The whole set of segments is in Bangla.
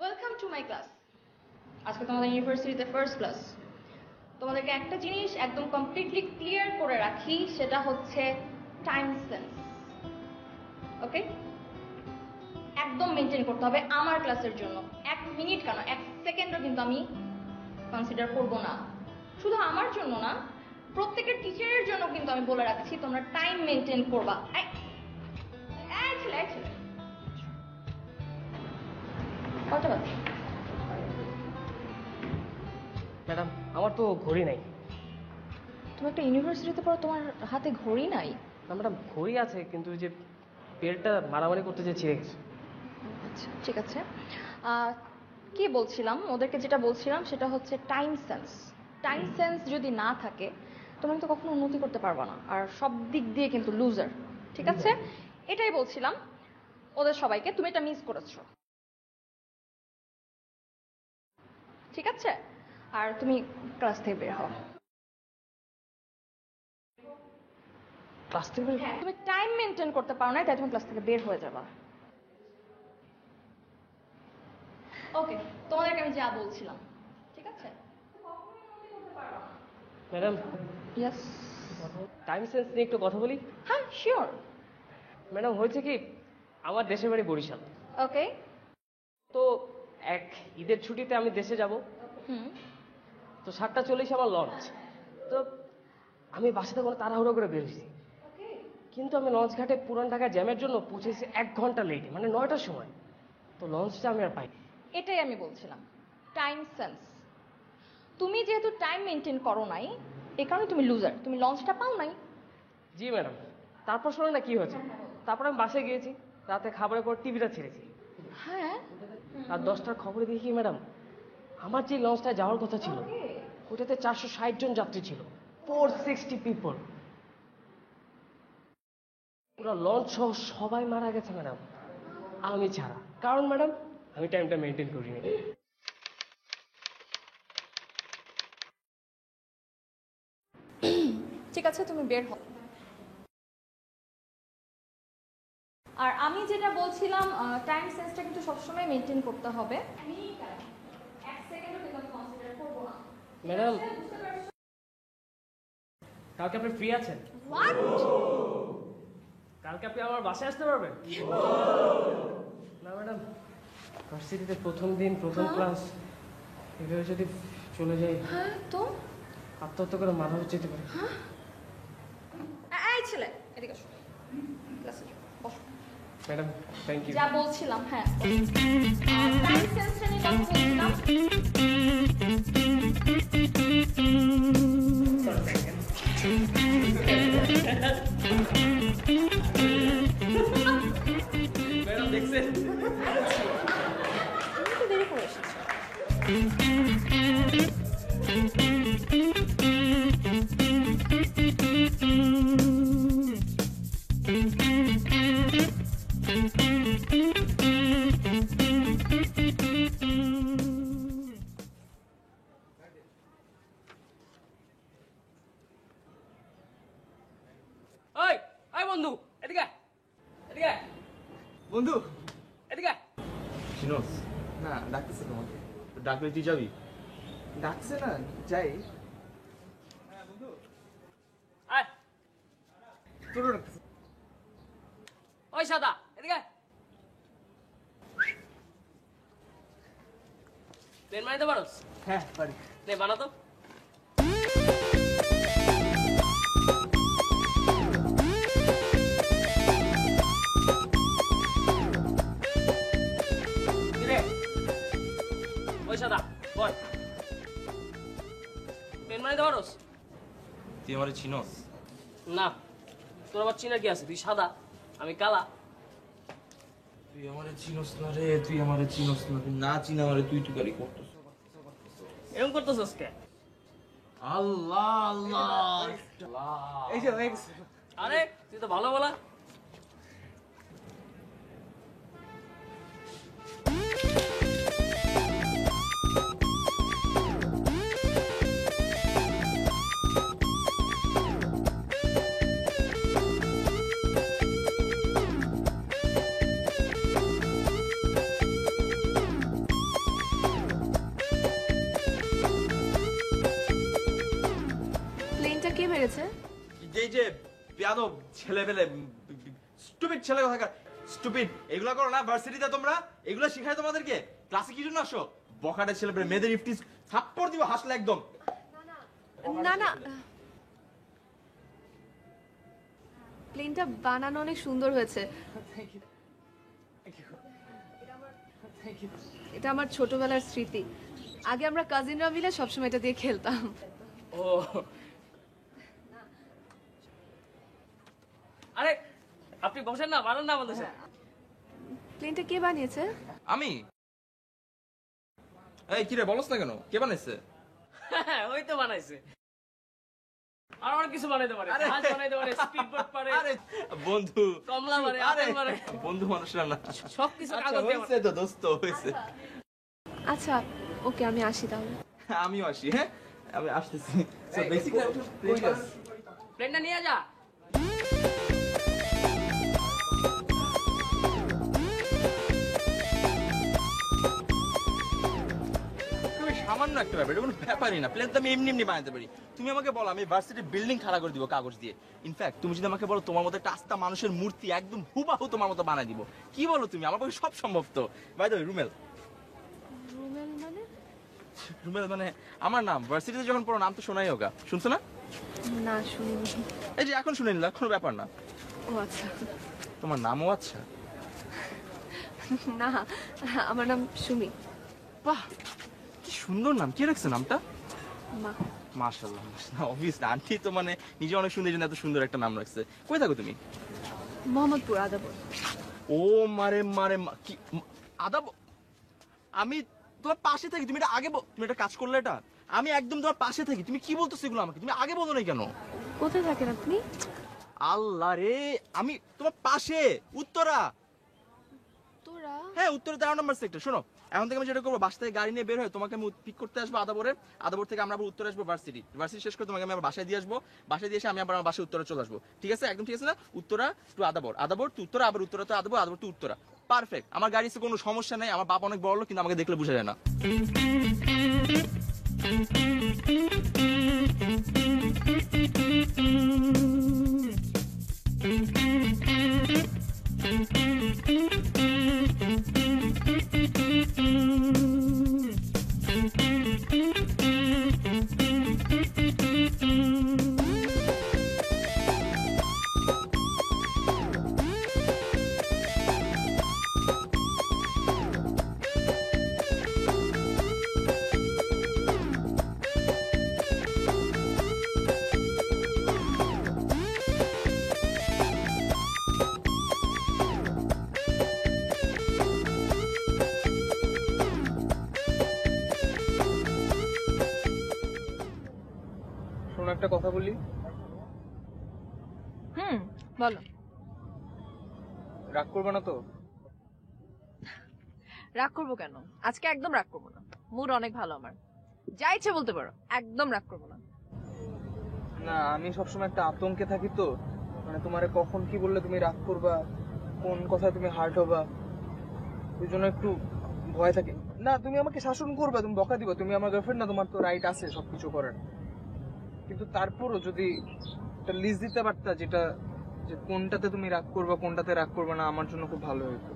Welcome to my class. আজকে তোমাদের ইউনিভার্সিটিতে ফার্স্ট ক্লাস। তোমাদেরকে একটা জিনিস একদম কমপ্লিটলি ক্লিয়ার করে রাখি, সেটা হচ্ছে টাইম সেন্স। ওকে, একদম মেনটেন করতে হবে আমার ক্লাসের জন্য। 1 মিনিট কেন, 1 সেকেন্ডও কিন্তু আমি কনসিডার করব না। শুধু আমার জন্য না, প্রত্যেকের টিচারের জন্য কিন্তু আমি বলে রাখছি, তোমরা টাইম মেনটেন করবা। কটা বাজে? ম্যাডাম, আমার তো ঘড়ি নাই। তুমি একটা ইউনিভার্সিটিতে পড়ো, তোমার হাতে ঘড়ি নাই? না ম্যাডাম, ঘড়ি আছে, কিন্তু ওই যে বেল্টটা মারামারি করতে যে ছিঁড়ে গেছে। আচ্ছা, ঠিক আছে। কি বলছিলাম, ওদেরকে যেটা বলছিলাম সেটা হচ্ছে টাইম সেন্স। টাইম সেন্স যদি না থাকে, তোমরা কিন্তু কখনো উন্নতি করতে পারবে না, আর সব দিক দিয়ে কিন্তু লুজার। ঠিক আছে, এটাই বলছিলাম ওদের সবাইকে। তুমি এটা মিস করেছো, ঠিক আছে? আর তুমি ক্লাস থেকে বের হও। ক্লাস থেকে হ্যাঁ, তুমি টাইম মেনটেন করতে পারো না, তাই তুমি ক্লাস থেকে বের হয়ে যাবা। ওকে, তোমাদেরকে আমি যা বলছিলাম, ঠিক আছে? Madam, yes. টাইম সেন্স নিয়ে একটু কথা বলি। হ্যাঁ, শিওর। ম্যাডাম, হয়েছে কি, আমার দেশের বাড়ি বরিশাল। ওকে। তো এক ঈদের ছুটিতে আমি দেশে যাব। হুম। তো 7:40 আমার লঞ্চ। তো আমি বাসাতে কোনো তাড়াহুড়ো করে বেরোছি, কিন্তু আমি লঞ্চ ঘাটে পুরান ঢাকা জ্যামের জন্য পৌঁছেছি 1 ঘন্টা লেটে, মানে 9টার সময়। তো লঞ্চটা আমি আর পাই। এটাই আমি বলছিলাম, টাইম সেন্স। তুমি যেহেতু টাইম মেনটেন করো নাই, এ কারণে তুমি লুজার, তুমি লঞ্চটা পাও নাই। জি ম্যাডাম, তারপর শোনো না কি হয়েছে। তারপর আমি বাসে গিয়েছি, রাতে খাবারের পর টিভিটা ছেড়েছি। হ্যাঁ। আর 10টার খবরে দেখি ম্যাডাম, আমার যে লঞ্চটায় যাওয়ার কথা ছিল ওটাতে 460 জন যাত্রী ছিল, 460 পিপল। পুরো লঞ্চ সহ সবাই মারা গেছে ম্যাডাম, আমি ছাড়া। কারণ ম্যাডাম, আমি টাইমটা মেনটেন করিনি। ঠিক আছে, তুমি বের হও। আর আমি যেটা বলছিলাম, টাইম সেন্সটা কিন্তু সবসময় মেনটেন করতে হবে। ম্যাডাম, কালকে আপনি ফ্রি আছেন? হোয়াট? কালকে আপনি আমার বাসায় আসতে পারবেন? না ম্যাডাম, ভার্সিটিতে প্রথম দিন, প্রথম ক্লাস, এভাবে যদি চলে যাই, হ্যাঁ তো আত্মহত্যা করে মাথা যেতে পারে। এই ছেলে, এদিকে আসো, ক্লাসে যাও, বসো। Madam, thank you. যা বলছিলাম, হ্যাঁ, টাইম সেন্সটা নিয়ে কথা বলছিলাম। ম্যাডাম দেখছেন? তুমি তো দেরি করে এসেছো। ওই ওই বন্ধু, এদিকে আয়, এদিকে আয়। বন্ধু, এদিকে আয়। চিনোস? না, ডাকতেছে তোমাকে। ডাকলে তুই যাবি? ডাকছে না, যাই। আয়। তোরও ডাকতেছে। ওই সাদা, এদিকে আয়। প্লেন বানাইতে পারোস? হ্যাঁ, পারি। নে বানা তো। কিরে? ওই সাদা, বল। প্লেন বানাইতে পারোস? তুই আমার চিনোস? না, তোর আবার চিনার কি আছে? তুই সাদা, আমি কালা। তুই আমার চিনোস না রে, তুই আমার চিনোস না। তুই না চিনা আমারে তুই তুকারি করতেছ। এরকম করতেছস কে? আল্লাহ আল্লাহ। এই যে হয়ে গেছে। আরে তুই তো ভালো বলা। যে বেয়াদব ছেলেবেলে স্টুপিড ছেলে কোথাকার স্টুপিড এগুলো করো না ভার্সিটিতে তোমরা এগুলো শেখায় তোমাদেরকে ক্লাসে কি জন্য আসো বখাটে ছেলেবেলে মেয়েদের ইফটিস থাপ্পড় দিব হাসলে একদম না না প্লেনটা বানানো অনেক সুন্দর হয়েছে। এটা আমার ছোটবেলার স্মৃতি। আগে আমরা কাজিনরা মিলে সবসময় এটা দিয়ে খেলতাম। ও আরে আপনি বসেন না, বানান না আমাদের সাথে। প্লেনটা কে বানিয়েছে? আমি এই কি রে বলছ না কেন কে বানাইছে ওই তো বানাইছে। আর অনেক কিছু বানাইতে পারে, জাহাজ বানাইতে পারে, স্পিড বোট পারে, আরে বন্ধু কমলা পারে, আপেল পারে, বন্ধু মানুষরা না সবকিছু আচ্ছা, কাগজ দিয়ে হয়েছে তো দোস্ত হয়েছে আচ্ছা ওকে আমি আসি তাহলে। আমিও আসি হ্যাঁ আমি আসতেছি এই, প্লেনটা নিয়ে যা। খুবই সামান্য একটা ব্যাপার এটা কোনো ব্যাপারই না প্লেন তো আমি এমনি এমনি বানাতে পারি তুমি আমাকে বলো আমি ভার্সিটি বিল্ডিং খাড়া করে দিব কাগজ দিয়ে ইনফ্যাক্ট তুমি যদি আমাকে বলো তোমার মতো একটা আস্তা মানুষের মূর্তি একদম হুবাহু তোমার মতো বানাই দিব কি বলো তুমি আমার পক্ষে সব সম্ভব তো বাই দ্য ওয়ে রুমেল রুমেল মানে? রুমেল মানে আমার নাম ভার্সিটিতে যখন পড়ো নাম তো শোনাই হোক শুনছো না না শুনিনি। এই যে এখন শুনে নিলা কোনো ব্যাপার না ও আচ্ছা। তোমার নামও আচ্ছা না আমার নাম সুমি। বাহ কি সুন্দর নাম কি রাখছে নামটা মা। মাশাআল্লাহ অবভিয়াসলি আন্টি তো মানে নিজে অনেক সুন্দর জন্য এত সুন্দর একটা নাম রাখছে কই থাকো তুমি মোহাম্মদপুর আদাবর। ও মারে মারে কি আদাব আমি তোমার পাশে থাকি তুমি এটা আগে তুমি একটা কাজ করলে এটা আমি একদম তোমার পাশে থাকি তুমি কি বলতেছো এগুলো আমাকে তুমি আগে বলো না কেন কোথায় থাকেন আপনি? আল্লাহ রে আমি তোমার পাশে উত্তরা তোরা? হ্যাঁ উত্তরা 13 নম্বর সেক্টর শোনো এখন থেকে আমি যেটা করবো বাসা থেকে গাড়ি নিয়ে বের হয় তোমাকে আমি পিক করতে আসবো আদাবর থেকে আমরা আবার উত্তরে আসবো ভার্সিটি শেষ করে তোমাকে আমি আবার বাসায় দিয়ে আসবো বাসায় দিয়ে এসে আমি আবার আমার বাসায় উত্তরে চলে আসবো ঠিক আছে একদম ঠিক আছে না উত্তরা টু আদাবর টু উত্তরা আবার উত্তরা তো আদাবর টু উত্তরা পারফেক্ট আমার গাড়িতে কোনো সমস্যা নেই আমার বাপ অনেক বড় লোক কিন্তু আমাকে দেখলে বোঝা যায় না শোনো একটা কথা বলি বলো। রাগ করবে না তো রাগ করবো কেন? আজকে একদম রাগ করবো না, মুড অনেক ভালো আমার, যা ইচ্ছে বলতে পারো, একদম রাগ করবো না। না আমি সবসময় একটা আতঙ্কে থাকি তো মানে তোমারে কখন কি বললে তুমি রাগ করবা কোন কথায় তুমি হার্ট হবা ওই জন্য একটু ভয় থাকে। না তুমি আমাকে শাসন করবে তুমি বকা দিবা তুমি আমার গার্লফ্রেন্ড না তোমার তো রাইট আছে সবকিছু করার কিন্তু তারপরও যদি একটা লিস্ট দিতে পারতা যেটা যে কোনটাতে তুমি রাগ করবা কোনটাতে রাগ করবে না আমার জন্য খুব ভালো হতো।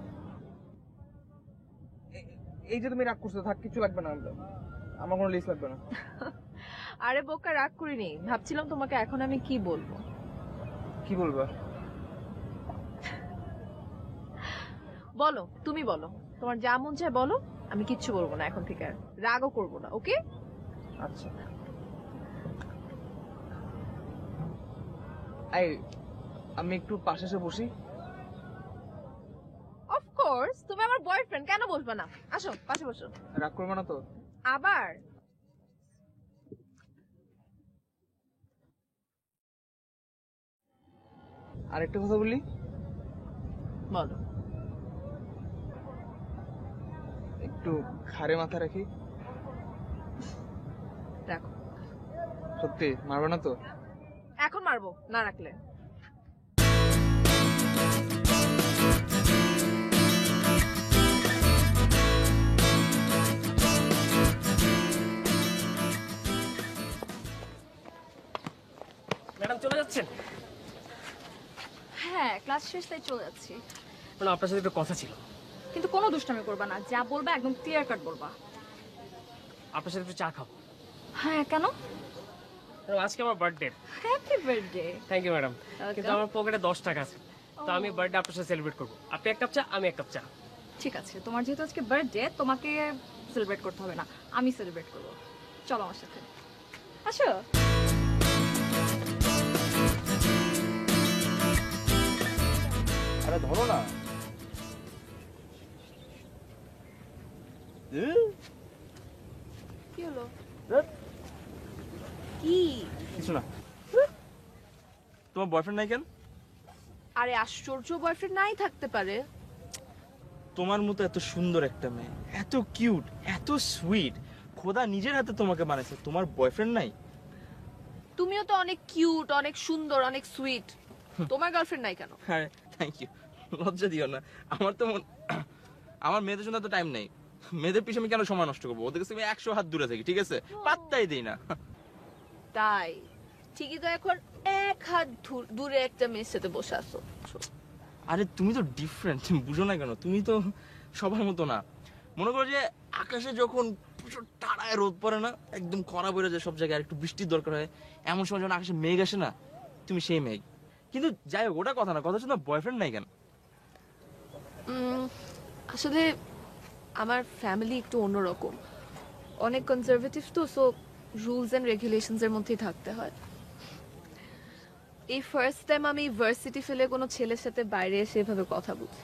এই যে তুমি রাগ করছো থাক কিছু লাগবে না আমার কোনো লিস্ট লাগবে না। আরে বোকা রাগ করিনি, ভাবছিলাম তোমাকে এখন আমি কি বলবো। কি বলবা? বলো, তুমি বলো, তোমার যা মন চায় বলো, আমি কিচ্ছু বলবো না এখন থেকে, আর রাগও করবো না। ওকে আচ্ছা এই আমি একটু পাশে এসে বসি। অফকোর্স, তুমি আমার বয়ফ্রেন্ড, কেন বলবো না? আসো পাশে বসো। রাগ করবে না তো? আবার আরেকটা কথা বলি। বলো। একটু ঘাড়ে মাথা রাখি। রাখো। সত্যি মারবে না তো? এখন মারবো না রাখলে। ম্যাডাম চলে যাচ্ছেন? হ্যাঁ ক্লাস শেষ তাই চলে যাচ্ছি। মানে আপনার সাথে একটু কথা ছিল। কিন্তু কোনো দুষ্টামি করবা না, যা বলবা একদম ক্লিয়ার কাট বলবা। আপনার সাথে একটু চা খাবো। হ্যাঁ কেন? ম্যাডাম আজকে আমার birthday. Happy birthday. Thank you madam. কিন্তু আমার পকেটে 10 টাকা আছে, তো আমি বার্থডে আপনার সাথে সেলিব্রেট করবো। আপনি এক কাপ চা, আমি এক কাপ চা। ঠিক আছে, তোমার যেহেতু আজকে বার্থডে তোমাকে সেলিব্রেট করতে হবে না, আমি সেলিব্রেট করবো। চলো আমার সাথে আসো। আরে ধরো না। কি হলো? ধ্যাৎ, কি? কিছু না। তোমার বয়ফ্রেন্ড নাই কেন? আরে আশ্চর্য, বয়ফ্রেন্ড নাই থাকতে পারে। তোমার মতো এত সুন্দর একটা মেয়ে, এত কিউট, এত সুইট, খোদা নিজের হাতে তোমাকে বানাইছে, তোমার বয়ফ্রেন্ড নাই? তুমিও তো অনেক কিউট, অনেক সুন্দর, অনেক সুইট। তোমার গার্লফ্রেন্ড নাই কেন? হ্যাঁ থ্যাংক ইউ, লজ্জা দিও না। আমার তো আমার মেয়েদের জন্য তো টাইম নেই। মেয়েদের পিছনে আমি কেন সময় নষ্ট করবো? ওদের কাছে আমি 100 হাত দূরে থাকি, ঠিক আছে? পাত্তাই দেই না। তাই ঠিকই তো, এখন 1 হাত দূরে একটা মেয়ের সাথে বসে আছো। আরে তুমি তো ডিফারেন্ট, তুমি বুঝো না কেন? তুমি তো সবার মতো না। মনে করো যে আকাশে যখন প্রচুর টাড়ায় রোদ পড়ে না, একদম খরা পড়ে যায় সব জায়গায়, আর একটু বৃষ্টির দরকার হয়, এমন সময় যখন আকাশে মেঘ আসে না, তুমি সেই মেঘ। কিন্তু যাই হোক, ওটা কথা না, কথা হচ্ছে তোমার বয়ফ্রেন্ড নাই কেন? আসলে আমার ফ্যামিলি একটু অন্যরকম, অনেক কনজারভেটিভ তো, সো রুলস এন্ড রেগুলেশনস এর মধ্যেই থাকতে হয়। এই ফার্স্ট টাইম আমি ভার্সিটি ফেলে কোনো ছেলের সাথে বাইরে এসে এভাবে কথা বলছি।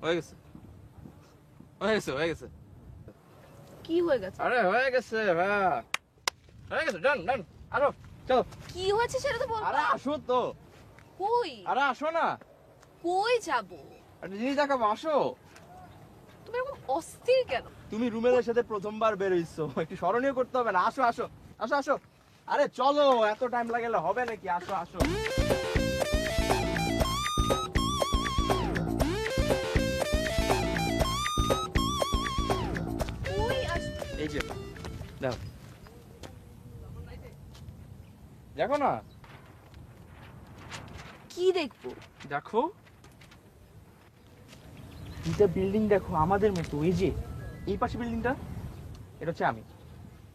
হয়ে গেছে, হয়ে গেছে, হয়ে গেছে। কি হয়ে গেছে? আরে হয়ে গেছে, হ্যাঁ হয়ে গেছে, ডান ডান। আরো চলো। কি হয়েছে সেটা তো বল। আরে আসো তো। কই? আরে আসো না, কই যাব? একটা জিনিস দেখাবো, আসো। তুমি এরকম অস্থির কেন? তুমি রুমেলের সাথে প্রথমবার বের হইছো, একটু স্মরণীয় করতে হবে না? আসো আসো আসো আসো। আরে চলো, এত টাইম লাগালে হবে নাকি? আসো আসো। কই এই যে দেখো, দেখো না, কি দেখবো? দেখো দুইটা বিল্ডিং দেখো আমাদের মতো। এই যে এই পাশে বিল্ডিংটা, এটা হচ্ছে আমি,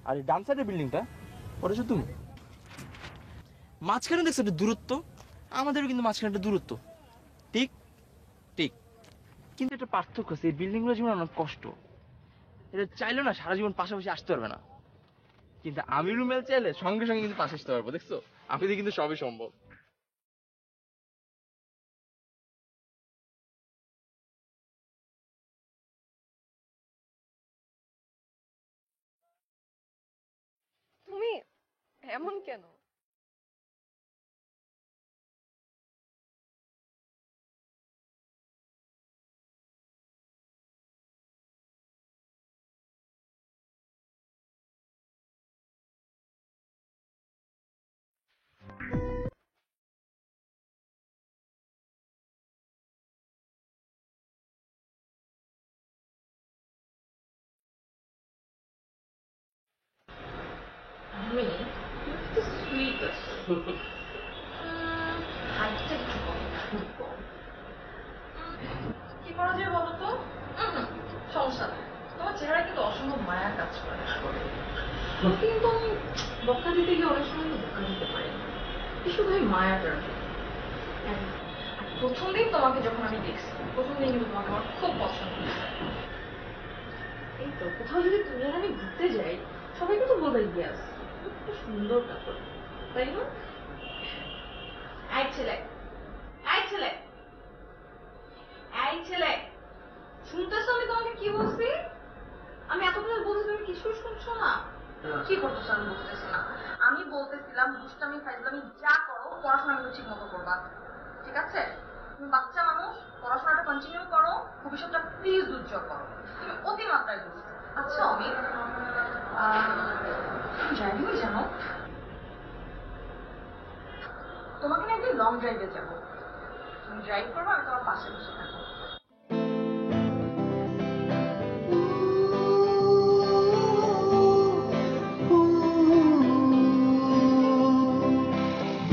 আর এই ডান সাইডের বিল্ডিংটা ওটা হচ্ছে তুমি। মাঝখানে দেখছো একটা দূরত্ব, আমাদেরও কিন্তু মাঝখানে একটা দূরত্ব, ঠিক ঠিক। কিন্তু একটা পার্থক্য আছে, এই বিল্ডিংগুলো জীবন অনেক কষ্ট, এটা চাইলে না সারা জীবন পাশাপাশি আসতে পারবে না, কিন্তু আমি রুমেল চাইলে সঙ্গে সঙ্গে কিন্তু পাশে আসতে পারবো। দেখছো, আমি কিন্তু সবই সম্ভব। তুমি এমন কেন? কি করা যায় বলো তো? সমস্যা নেই, তোমার চেহারা কিন্তু অসম্ভব মায়া কাজ করে। কিন্তু আমি বকা দিতে গিয়ে অনেক সময় বকা দিতে পারি না, শুধু ওই মায়াটার। প্রথম দিন তোমাকে যখন আমি দেখছি, প্রথম দিন কিন্তু তোমাকে আমার খুব পছন্দ হয়েছে। এই তো কোথাও যদি তুমি আর আমি ঘুরতে যাই, সবাই কিন্তু বলবে ইয়াস খুব সুন্দর কাপড়, তাই না? এই ছেলে, এই ছেলে, এই ছেলে, শুনতেছো আমি তোমাকে কি বলছি? আমি এতক্ষণ বলছি, তুমি কিছুই শুনছো না। কি করতেছো আমি বুঝতেছি না। আমি বলতেছিলাম দুষ্টামি ফাইজলামি যা করো, পড়াশোনা কিন্তু ঠিক মতো করবা, ঠিক আছে? তুমি বাচ্চা মানুষ, পড়াশোনাটা কন্টিনিউ করো, ভবিষ্যৎটা প্লিজ উজ্জ্বল করো। তুমি অতিমাত্রায় দুষ্ট। আচ্ছা আমি ড্রাইভিং জানো? তোমাকে না একদিন লং ড্রাইভে যাবো, তুমি ড্রাইভ করবো, আমি তোমার পাশে বসে থাকবো।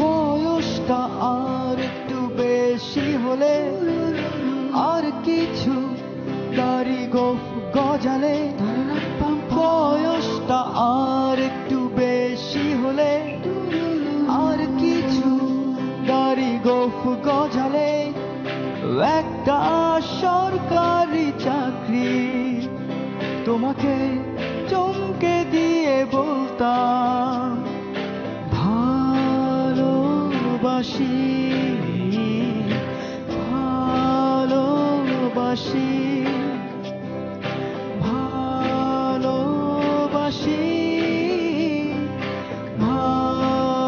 বয়সটা আর একটু হলে আর কিছু গাড়ি গোফ গজালে বয়সটা আর একটু বেশি হলে আর কিছু গাড়ি গোফ গজালে একটা সরকারি চাকরি তোমাকে চমকে দিয়ে বলতাম ভালোবাসি ভালোবাসি ভালোবাসি ভালোবাসি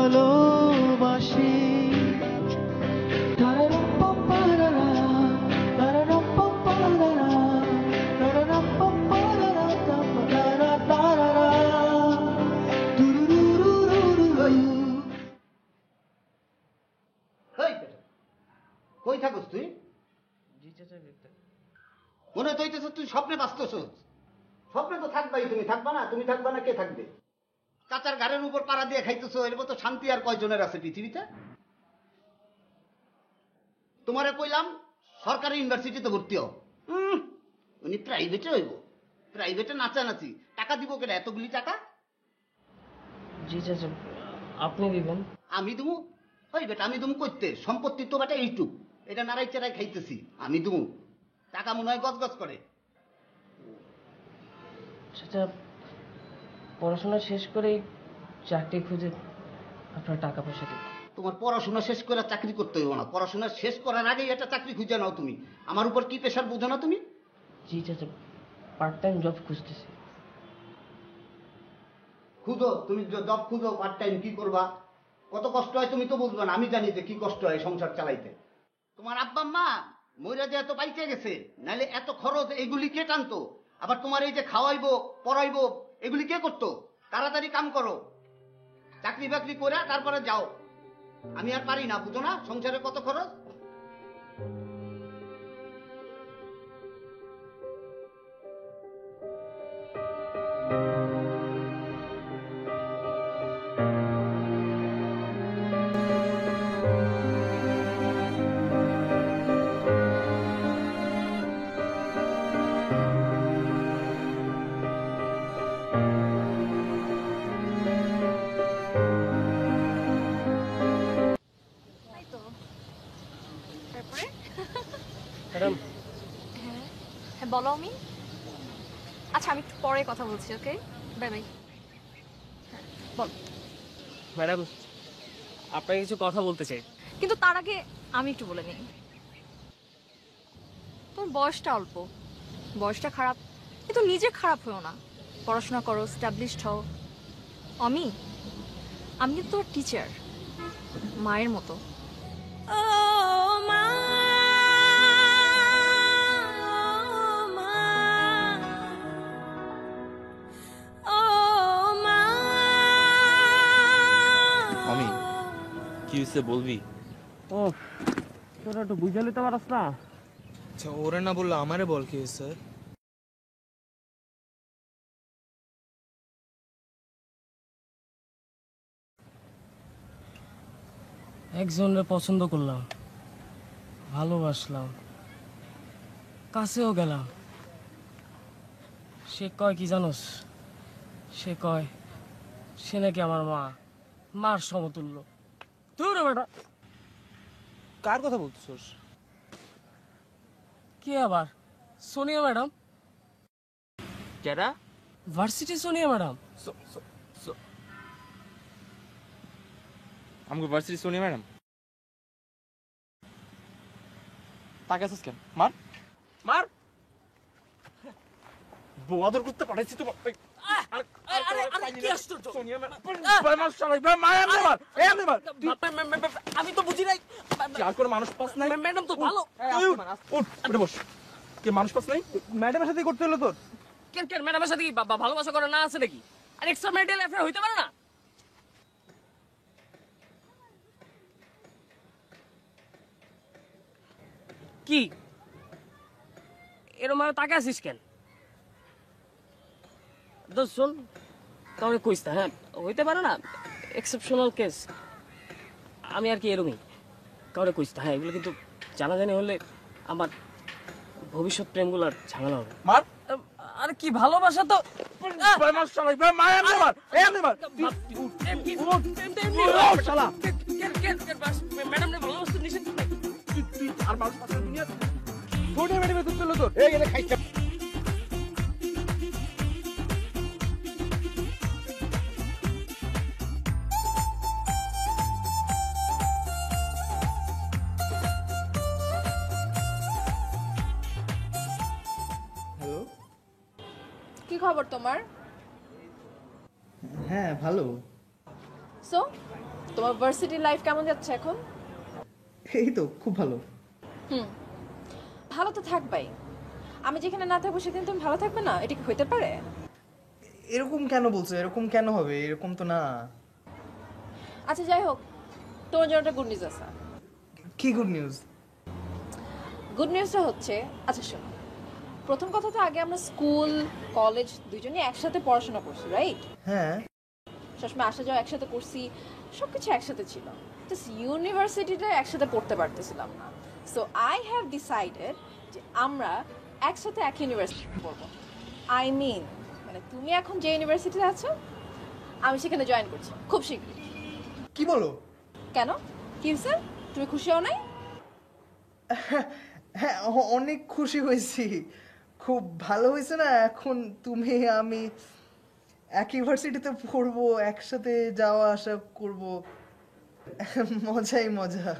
কই থাকস তুই? জি চাচা দেখতে মনে হইতেছ তুই স্বপ্নে বাঁচতেছ। স্বপ্নে তো থাকবাই, তুমি থাকবা না? তুমি থাকবা না কে থাকবে? চাচার ঘাড়ের উপর পাড়া দিয়ে খাইতেছ, এর মতো শান্তি আর কয়জনের আছে পৃথিবীতে? তোমারে কইলাম সরকারি ইউনিভার্সিটিতে ভর্তি হও, উনি প্রাইভেটে হইব। প্রাইভেটে নাচানাচি, টাকা দিব কেন এতগুলি টাকা? জি চাচা আপনি দিবেন। আমি দুমু? ওই বেটা আমি দুমু করতে, সম্পত্তি তো বেটা এইটুক, এটা নাড়াই চারাই খাইতেছি, আমি দুমু? টাকা মনে হয় গজ গজ করে। চাচা পড়াশোনা শেষ করেই চাকরি খুঁজে আপনার টাকা পয়সা দেব। তোমার পড়াশোনা শেষ করে চাকরি করতে হইব না, পড়াশোনা শেষ করার আগেই একটা চাকরি খুঁজে নাও তুমি। আমার উপর কি প্রেশার বুঝো না তুমি? জি চাচা পার্ট টাইম জব খুঁজতেছি। খুঁজো, তুমি জব খুঁজো, পার্ট টাইম কি করবা? কত কষ্ট হয় তুমি তো বুঝবে না, আমি জানি যে কি কষ্ট হয় সংসার চালাইতে। তোমার আব্বা মা মইরা যে এত পাইতে গেছে, নাহলে এত খরচ এগুলি কে টানতো? আবার তোমার এই যে খাওয়াইবো পড়াইবো এগুলি কে করতো? তাড়াতাড়ি কাম করো, চাকরি বাকরি করে তারপরে যাও। আমি আর পারি না, বুঝো না সংসারে কত খরচ। ম্যাডাম হ্যাঁ বলো আমি। আচ্ছা আমি একটু পরে কথা বলছি, ওকে বাই বাই। বল। ম্যাডাম আপনাকে কিছু কথা বলতে চাই। কিন্তু তার আগে আমি একটু বলে নিই, তোর বয়সটা অল্প, বয়সটা খারাপ কিন্তু নিজে খারাপ হও না, পড়াশোনা করো, স্ট্যাবলিশড হও। আমি কিন্তু তোর টিচার, মায়ের মতো। আমি কি হয়েছে বলবি? ও তোরা একটু বুঝে নিতে পারস না? আচ্ছা ওরে না বললো আমারে বল কি হয়েছে। একজনের পছন্দ করলাম, ভালোবাসলাম, কাছেও গেলাম। সে কয় কি জানোস? সে কয় সে নাকি আমার মা, মার সমতুল্য। তোর বেটা কার কথা বলতেছস? কে আবার? সোনিয়া ম্যাডাম। কেডা? Varsity Sonia madam. আমাকে ভার্সিটি সোনিয়া ম্যাডাম তাকে আছিস কেন? মার মার, বোয়াদর করতে পাঠাইছি তো। আমি তো বুঝি নাই। আর কোনো মানুষ পাস নাই? ম্যাডাম তো ভালো। বস, কে মানুষ পাস নাই? ম্যাডামের সাথে করতে হলো তোর? কেন কেন ম্যাডামের সাথে কি ভালোবাসা করে না আছে নাকি? আর এক্সট্রা ম্যারিটাল অ্যাফেয়ার হইতে পারে না? কি এরম ভাবে তাকে আসিস কেন? দোষ শোন, কাউকে কইস না, হ্যাঁ হইতে পারে না, এক্সেপশনাল কেস। আমি আর কি এরমই, কাউকে কইস না, হ্যাঁ এগুলো কিন্তু জানাজানি হলে আমার ভবিষ্যৎ প্রেমগুলোর ঝামেলা হবে। মার আরে কি ভালোবাসা তো ভাই মার শালা ভাই মার এমনি মার এমনি মার শালা ম্যাডাম ভালোবাসতে নিষেধ নাই। তুই আর মানুষ পাচ্ছে দুনিয়া ফোনে মেরে তুই চলো তোর এই গেলে খাইছে। হ্যালো। কি খবর তোমার? হ্যাঁ ভালো। সো তোমার ভার্সিটি লাইফ কেমন যাচ্ছে এখন? এই তো খুব ভালো। ভালো তো থাকবাই। আমি যেখানে না থাকবো সেদিন তুমি ভালো থাকবে না, এটা কি হইতে পারে? এরকম কেন বলছো? এরকম কেন হবে? এরকম তো না। আচ্ছা যাই হোক, তোমার জন্য একটা গুড নিউজ আছে। কি গুড নিউজ? গুড নিউজটা হচ্ছে, আচ্ছা শোনো, প্রথম কথা তো আগে আমরা স্কুল কলেজ দুজনই একসাথে পড়াশোনা করছি, রাইট? হ্যাঁ। সবসময় আসা যাওয়া একসাথে করছি, সবকিছু একসাথে ছিল, জাস্ট ইউনিভার্সিটিটা একসাথে পড়তে পারতেছিলাম না। সো আই হ্যাভ ডিসাইডেড যে আমরা একসাথে এক ইউনিভার্সিটি পড়বো। আই মিন মানে তুমি এখন যে ইউনিভার্সিটিতে আছো আমি সেখানে জয়েন করছি খুব শীঘ্রই। কি বলো? কেন, কি হয়েছে? তুমি খুশি হও নাই? হ্যাঁ অনেক খুশি হয়েছি, খুব ভালো হয়েছে না। এখন তুমি আমি এক ইউনিভার্সিটিতে পড়বো, একসাথে যাওয়া আসা করব, মজাই মজা।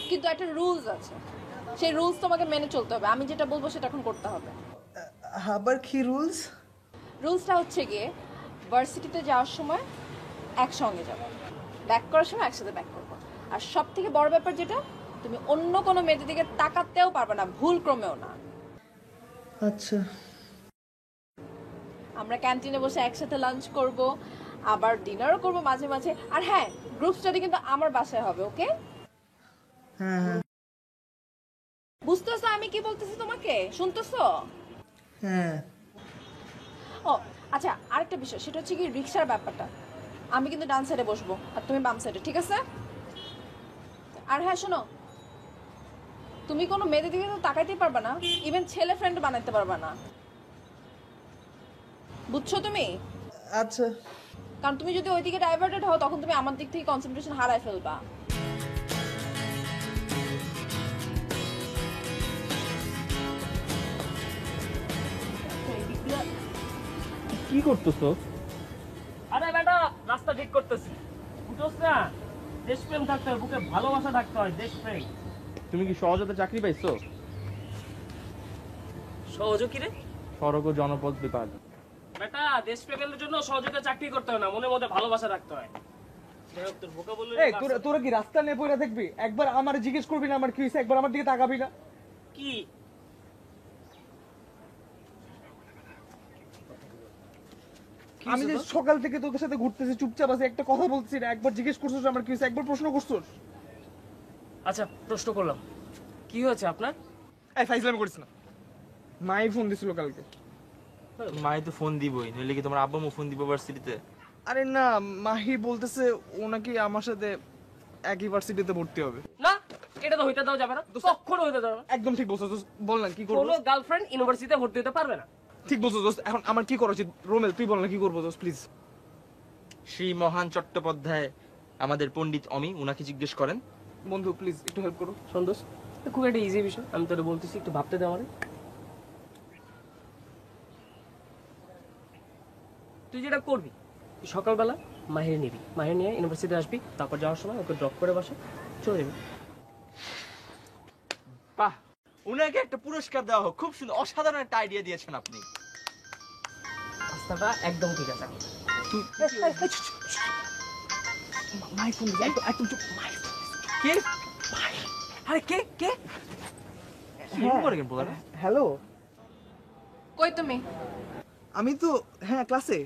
কিন্তু একটা রুলস আছে, সেই রুলস তোমাকে মেনে চলতে হবে। আমি যেটা বলবো সেটা এখন করতে হবে। আবার কি রুলস? রুলসটা হচ্ছে গিয়ে ভার্সিটিতে যাওয়ার সময় একসঙ্গে যাবো, ব্যাক করার সময় একসাথে ব্যাক করবো। আর সব থেকে বড় ব্যাপার যেটা, তুমি অন্য কোনো মেয়েদের দিকে তাকাতেও পারবে না, ভুল ক্রমেও না। আচ্ছা। আমরা ক্যান্টিনে বসে একসাথে লাঞ্চ করব, আবার ডিনারও করব মাঝে মাঝে। আর হ্যাঁ, গ্রুপ স্টাডি কিন্তু আমার বাসায় হবে, ওকে? হ্যাঁ হ্যাঁ বুঝতেছো আমি কি বলতেছি? তোমাকে শুনতেছো? হ্যাঁ। ও আচ্ছা, আরেকটা বিষয়, সেটা হচ্ছে কি রিক্সার ব্যাপারটা। আমি কিন্তু ডান সাইডে বসবো আর তুমি বাম সাইডে, ঠিক আছে? আর হ্যাঁ শোনো, তুমি কোনো মেয়েদের দিকে তো তাকাইতেই পারবা না, ইভেন ছেলে ফ্রেন্ড বানাইতে পারবা না, বুঝছো তুমি? আচ্ছা। কারণ তুমি যদি ওইদিকে ডাইভার্টেড হও তখন তুমি আমার দিক থেকে কনসেন্ট্রেশন হারায় ফেলবা। কি করতেছো? আরে বেটা রাস্তা ঠিক করতেছি, বুঝোস না? দেশপ্রেম থাকতে হয়, বুকে ভালোবাসা থাকতে হয়, দেশপ্রেম। তুমি কি সহজতে চাকরি পাইছো? সহযোগ কি রে? সড়ক ও জনপদ বিভাগ। বেটা দেশপ্রেমের জন্য সহযোগে চাকরি করতে হয় না, মনের মধ্যে ভালোবাসা রাখতে হয়। তোর vocabulary এই তোরা কি রাস্তা নিয়ে পড়ে দেখবি? একবার আমার জিজ্ঞেস করবি না আমার কি হয়েছে? একবার আমার দিকে তাকাবি না? কি আমি যে সকাল থেকে তোদের সাথে ঘুরতেছি, চুপচাপ আছে, একটা কথা বলছি না। একবার জিজ্ঞেস করছিস আমার কি হয়েছে? একবার প্রশ্ন করছিস? আচ্ছা প্রশ্ন করলাম, কি হয়েছে আপনার? এই ফাইজলামি করিস না। মাই ফোন দিছিল কালকে। মাই তো ফোন দিবই, নইলে কি তোমার আব্বু ফোন দিব ভার্সিটিতে? আরে না, মাহি বলতেছে ও নাকি আমার সাথে এক ইউনিভার্সিটিতে ভর্তি হবে। না এটা তো হইতে দাও যাবে না, কখনো হইতে যাবে না। একদম ঠিক বলছো দোস্ত, বল না কি করব? কোনো গার্লফ্রেন্ড ইউনিভার্সিটিতে ভর্তি হতে পারবে না। ঠিক বলছো দোস্ত, এখন আমার কি করা উচিত? রোমেল তুই বল না কি করবো দোস্ত, প্লিজ। শ্রী মহান চট্টোপাধ্যায় আমাদের পণ্ডিত অমি, উনাকে জিজ্ঞেস করেন। বন্ধু প্লিজ একটু হেল্প করো। সন্তোষ খুব একটা ইজি বিষয়, আমি তোরে বলতেছি একটু ভাবতে দে আমারে। তুই যেটা করবি, তুই সকালবেলা মাহির নিবি, মাহির নিয়ে ইউনিভার্সিটি আসবি, তারপর যাওয়ার সময় ওকে ড্রপ করে বসে চলে যাবি। বাহ, উনাকে একটা পুরস্কার দেওয়া হোক, খুব সুন্দর, অসাধারণ একটা আইডিয়া দিয়েছেন আপনি। রাস্তাটা একদম ঠিক আছে। মাই ফোন দিছে, একদম চুপ। মাই ফোন কে? আরে কে কে? শুরু করে কেন বলার? হ্যালো, কই তুমি? আমি তো হ্যাঁ ক্লাসে।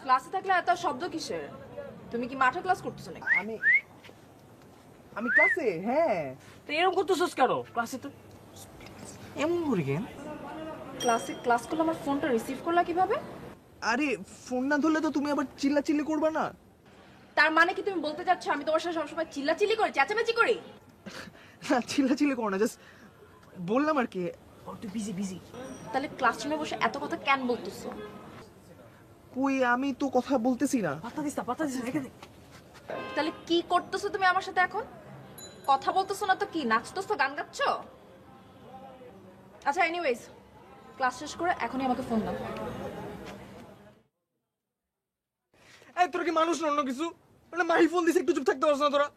ক্লাসে থাকলে এত শব্দ কিসের? তুমি কি মাঠে ক্লাস করতেছো নাকি? আমি ক্লাসে। হ্যাঁ তো এরকম করতেছিস কেন ক্লাসে? তো এমন করে কেন? ক্লাসে ক্লাস করলে আমার ফোনটা রিসিভ করলা কিভাবে? আরে ফোন না ধরলে তো তুমি আবার চিল্লাচিল্লি করবে না? তার মানে কি তুমি বলতে চাচ্ছ আমি তোমার সাথে সবসময় চিল্লাচিল্লি করি, চেঁচামেচি করি? না চিল্লাচিল্লি করো না, জাস্ট বললাম আর কি। একটু বিজি। তাহলে ক্লাসরুমে বসে এত কথা কেন বলতেছো? কই আমি তো কথা বলতেছি না। পাতা দিস রেখে দে। তাহলে কি করতেছো তুমি আমার সাথে এখন? কথা বলতেছো না তো কি, নাচতেছো, গান গাচ্ছো? আচ্ছা এনিওয়েজ, ক্লাস শেষ করে এখনই আমাকে ফোন দাও। এই তোরা কি মানুষ না অন্য কিছু? মানে মাহি ফোন দিছে, একটু চুপ থাকতে পারছ না তোরা?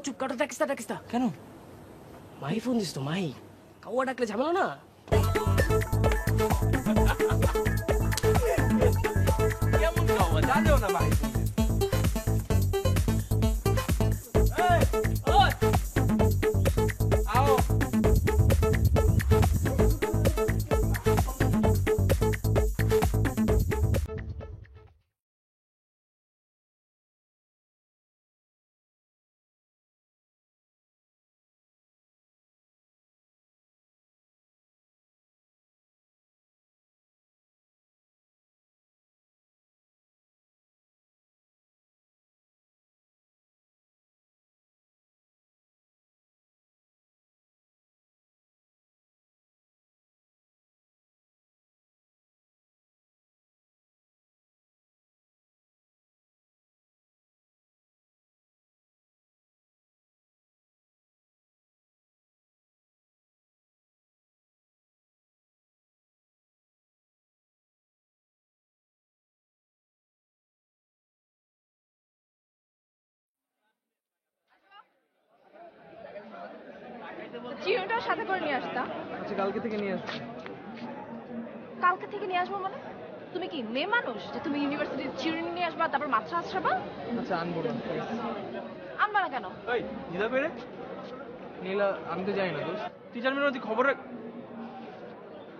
চুপ কাটা ডাকিস না। কেন? মাহি ফোন দিস তো, মাহি। কাওয়া ডাকলে ঝামেলা না। কেমন কাওয়া জানেও না ভাই। আও চিরুনিটাও সাথে করে নিয়ে আসতা। আচ্ছা কালকে থেকে নিয়ে আসছি। কালকে থেকে নিয়ে আসবো মানে? তুমি কি মেয়ে মানুষ যে তুমি ইউনিভার্সিটির চিরুনি নিয়ে আসবা তারপর মাথা আসবা? আচ্ছা আনবো না। আনবা না কেন? এই নীলা কই রে? নীলা আমি তো জানি না দোস্ত। টিচার মিনিট তুই খবর রাখ।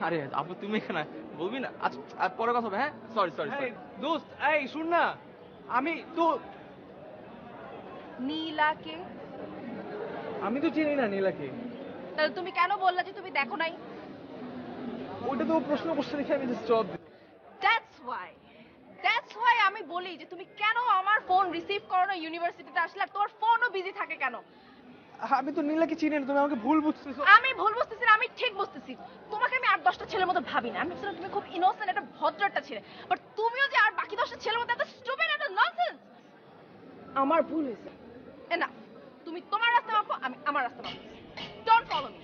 আরে আপু তুমি এখানে বলবি না? আচ্ছা পরে কথা হবে। হ্যাঁ সরি দোস্ত এই শুন না, আমি তো নীলাকে? আমি তো চিনি না নীলাকে। তাহলে তুমি কেন বললা যে তুমি দেখো নাই? ওইটা তো প্রশ্ন করছে দেখে আমি জাস্ট জবাব দিই। দ্যাটস ওয়াই আমি বলি যে তুমি কেন আমার ফোন রিসিভ করো না ইউনিভার্সিটিতে আসলে, আর তোমার ফোনও বিজি থাকে কেন? আমি তো নীলাকে চিনি না, তুমি আমাকে ভুল বুঝতেছো। আমি ভুল বুঝতেছি না, আমি ঠিক বুঝতেছি। তোমাকে আমি 8-10টা ছেলের মতো ভাবি না। আমি ভাবছিলাম তুমি খুব ইনোসেন্ট একটা ভদ্র একটা ছেলে, বাট তুমিও যে আর বাকি 10টা ছেলের মতো এত স্টুপিড, এত ননসেন্স। আমার ভুল হয়েছে। এনা তুমি তোমার রাস্তা মাপো, আমি আমার রাস্তা মাপো। Don't follow me.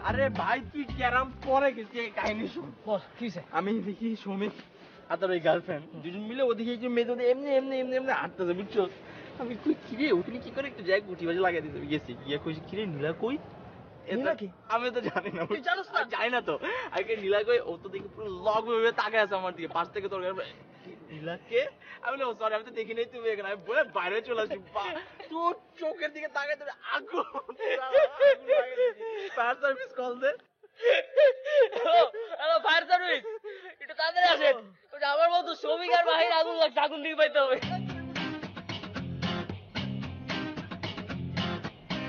আরে ভাই তুই ক্যারাম পরে গেছি কাহিনী শুন। বল কি হয়েছে? আমি দেখি সৌমিক আর তার ওই গার্লফ্রেন্ড দুজন মিলে ওদিকে একটু মেয়ে তোদের এমনি হাঁটতেছে বুঝছো। আমি তুই কিরে ওখানে কি করে একটু যাই গুটি বাজি লাগিয়ে দিতে গেছি, গিয়ে কইছি কিরে নীলা কই? নীলা কি? আমি তো জানি না। তুই জানোস না? আমি জানি না তো। আগে নীলা কই, ও তো দেখি পুরো লগ হয়ে তাকায় আছে আমার দিকে, পাশ থেকে তোর নীলাকে আমি বললাম সরি আমি তো দেখি নাই তুমি এখানে। আমি বলে বাইরে চলে আসি, তোর চোখের দিকে তাকায় তোর আগুন ফায়ার সার্ভিস কল দে। হ্যালো ফায়ার সার্ভিস, একটু তাড়াতাড়ি আসেন। ওটা আমার মতো শ্রমিক আর বাহির আগুন লাগছে, আগুন দিয়ে পাইতে হবে।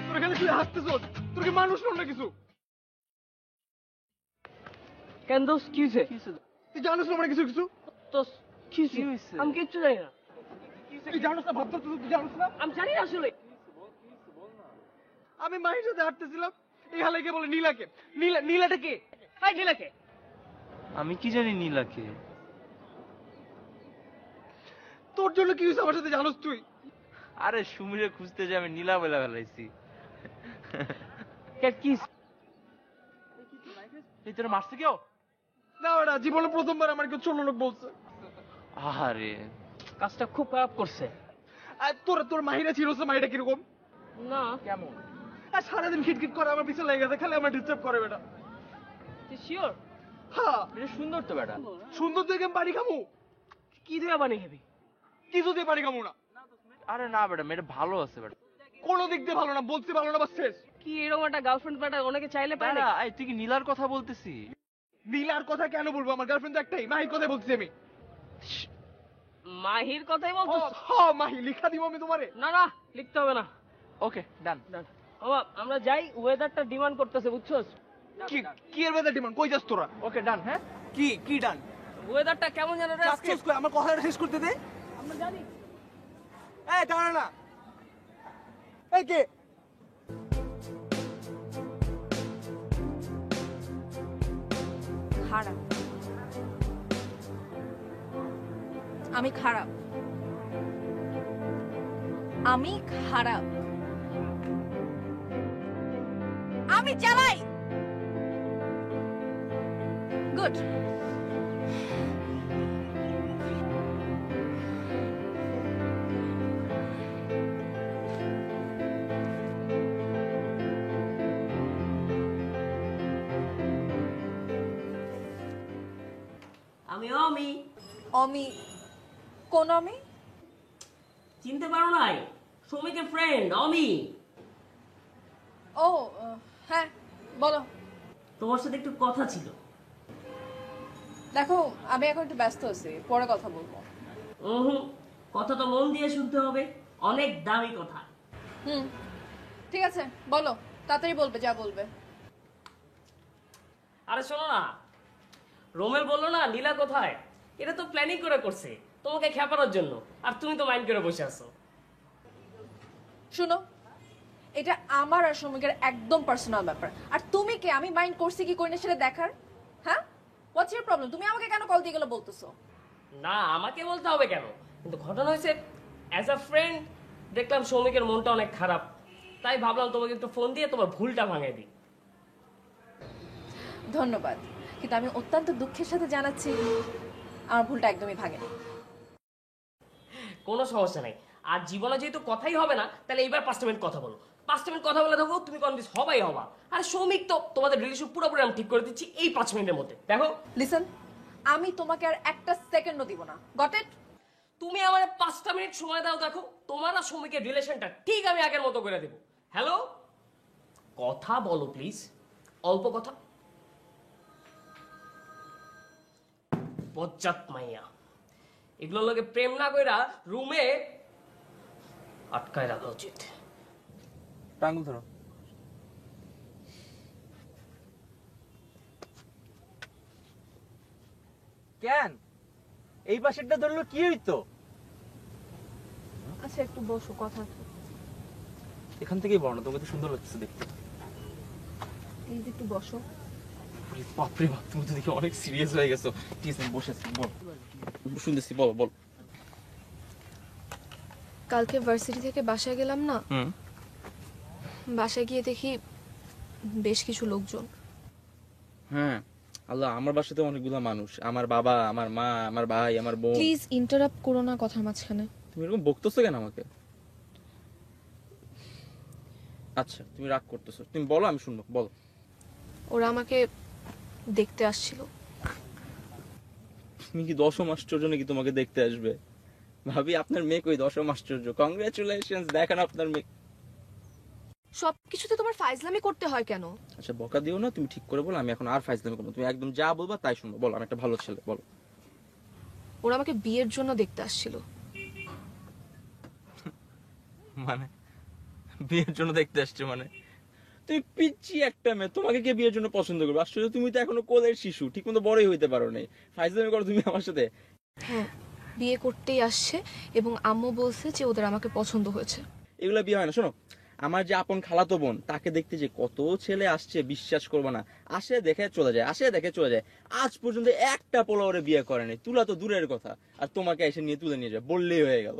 তোর এখানে তুই হাসতেছ, তোর কি মানুষ না কিছু? কেন দোষ কি হয়েছে? তুই জানিস না মানে কিছু কিছু? দোষ কি হয়েছে? আমি কিচ্ছু জানি না। তুই জানিস না ভাবতে, তুই জানিস না? আমি জানি না আসলে। আমি মাহির সাথে হাঁটতেছিলাম, এই হালাইকে বলে নীলাকে। নীলাটা কে? হাই নীলাকে? আমি কি জানি নীলাকে? তোর জন্য কি হয়েছে আমার সাথে জানোস তুই? আরে সুমিরে খুঁজতে যে আমি নীলা বলে ফেলাইছি। কি এই তোর মারছে কেউ? না ওটা জীবনে প্রথমবার আমার কেউ ছোট লোক বলছে। আরে কাজটা খুব খারাপ করছে। আর তোর মাহিরা ছিল, মাহিরা কিরকম? না কেমন? আর সারাদিন খিটখিট করে আমার পিছনে লেগে গেছে, খালি আমার ডিস্টার্ব করে বেটা। তুই শিওর? হ্যাঁ এটা সুন্দর তো বেটা। সুন্দর দেখে আমি বাড়ি খামু? কি দিয়ে বানিয়ে খাবি? কিছু দিয়ে বাড়ি খামু না। আরে না বেটা, মেয়েটা ভালো আছে বেটা। কোনো দিক দিয়ে ভালো না, বলছি ভালো না, বাস শেষ। কি এরকম একটা গার্লফ্রেন্ড পাটা অনেকে চাইলে পায় না? তুই কি নীলার কথা বলতেছি? নীলার কথা কেন বলবো? আমার গার্লফ্রেন্ড তো একটাই, মাহির কথা বলছি আমি। মাহির কথাই বলতো? মাহি, লিখা দিব আমি তোমারে। না না, লিখতে হবে না। ওকে, ডান। বাবা আমরা যাই, ওয়েদারটা ডিমান্ড করতেছে, বুঝছস? কি কি এর বেদা ডিমান্ড? কই যাস তোরা? ওকে, ডান। হ্যাঁ, কি কি ডান? ওয়েদারটা কেমন জানো রে আজকে? যাচ্ছিস কই? আমার কথাটা শেষ করতে দে। আমরা জানি। এই দাঁড়া না। এই কে? খারাপ। আমি খারাপ। আমি খারাপ। আমি চালাই। গুড। আমি অমি। অমি? কোন অমি? চিনতে পারো নাই? সৌমিকের ফ্রেন্ড অমি। ও হ্যাঁ, বলো। তোমার সাথে একটু কথা ছিল। দেখো, আমি এখন একটু ব্যস্ত আছি, পরে কথা বলবো। কথা তো মন দিয়ে শুনতে হবে, অনেক দামি কথা। ঠিক আছে, বলো, তাড়াতাড়ি বলবে যা বলবে। আরে শোনো না, রোমেল বললো না নীলা কোথায়, এটা তো প্ল্যানিং করে করছে তোমাকে খেপানোর জন্য, আর তুমি তো মাইন্ড করে বসে আছো। শুনো, এটা আমার আর সৌমিকের একদম পার্সোনাল ব্যাপার। আর তুমি কে আমি মাইন্ড করছি কি করি না সেটা দেখার? হ্যাঁ, হোয়াটস ইউর প্রবলেম? তুমি আমাকে কেন কল দিয়ে গেলে বলতেছো? না, আমাকে বলতে হবে কেন, কিন্তু ঘটনা হয়েছে অ্যাজ আ ফ্রেন্ড দেখলাম সৌমিকের মনটা অনেক খারাপ, তাই ভাবলাম তোমাকে একটু ফোন দিয়ে তোমার ভুলটা ভাঙিয়ে দিই। ধন্যবাদ, কিন্তু আমি অত্যন্ত দুঃখের সাথে জানাচ্ছি আমার ভুলটা একদমই ভাঙেনি। কোনো সমস্যা নেই, আর জীবনে যেহেতু কথাই হবে না, তাহলে এইবার 5 মিনিট কথা বলো। 5 মিনিট কথা বলে দেখো তুমি কনভিন্স হবাই হবা। আর সৌমিক তো তোমাদের রিলেশন পুরোপুরি আমি ঠিক করে দিচ্ছি এই 5 মিনিটের মধ্যে। দেখো লিসেন, আমি তোমাকে আর একটা সেকেন্ডও দিব না, গট ইট? তুমি আমার 5টা মিনিট সময় দাও, দেখো তোমার আর সৌমিকের রিলেশনটা ঠিক আমি আগের মতো করে দেবো। হ্যালো, কথা বলো প্লিজ, অল্প কথা। বজ্জাত মাইয়া, এগুলোর লগে প্রেম না কইরা রুমে আটকায় রাখা উচিত। টাঙ্গুল ধরো। কেন এই পাশেরটা ধরলো কি হইতো? আচ্ছা একটু বসো, কথা আছে। এখান থেকেই বলো না, তোমাকে তো সুন্দর লাগছে দেখতে। প্লিজ একটু বসো। বাপরে বাপ, তুমি তো দেখি অনেক সিরিয়াস হয়ে গেছো। ঠিক আছে, বসে আছি, বল। শুনতেছি, বল বল। কালকে ভার্সিটি থেকে বাসায় গেলাম না, বাসায় গিয়ে দেখি বেশ কিছু লোকজন। হ্যাঁ, আল্লাহ, আমার বাসাতে অনেকগুলো মানুষ, আমার বাবা, আমার মা, আমার ভাই, আমার বোন। প্লিজ ইন্টারাপ্ট করো না কথার মাঝখানে। তুমি এরকম বকতেছো কেন আমাকে? আচ্ছা, তুমি রাগ করতেছো, তুমি বলো, আমি শুনবো, বলো। ওরা আমাকে দেখতে আসছিল। তুমি কি 10ম আশ্চর্য নাকি তোমাকে দেখতে আসবে? ভাবি, আপনার মেয়ে কই 10ম আশ্চর্য? কংগ্রাচুলেশনস, দেখেন আপনার মেয়ে। সবকিছুতে তোমার ফাইজলামি করতে হয় কেন? আচ্ছা, বকা দিও না, তুমি ঠিক করে বলো, আমি এখন আর ফাইজলামি করবো না। তুমি একদম যা বলবা তাই শুনবো, বলো, আমি একটা ভালো ছেলে, বলো। ওরা আমাকে বিয়ের জন্য দেখতে আসছিল। মানে বিয়ের জন্য দেখতে আসছে মানে? তুমি পিচ্ছি একটা মেয়ে, তোমাকে কে বিয়ের জন্য পছন্দ করবে? আসলে তুমি তো এখনো কোলের শিশু, ঠিক মতো বড়ই হইতে পারো নাই। ফাইজলামি করো তুমি আমার সাথে? হ্যাঁ, বিয়ে করতেই আসছে এবং আম্মু বলছে যে ওদের আমাকে পছন্দ হয়েছে। এগুলা বিয়ে হয় না। শোনো, আমার যে আপন খালাতো বোন, তাকে দেখতে যে কত ছেলে আসছে বিশ্বাস করবো না। আসে দেখে চলে যায়, আসে দেখে চলে যায়, আজ পর্যন্ত একটা পোলা ওরে বিয়ে করেনি। তুলা তো দূরের কথা, আর তোমাকে এসে নিয়ে তুলে নিয়ে যায়, বললেই হয়ে গেল।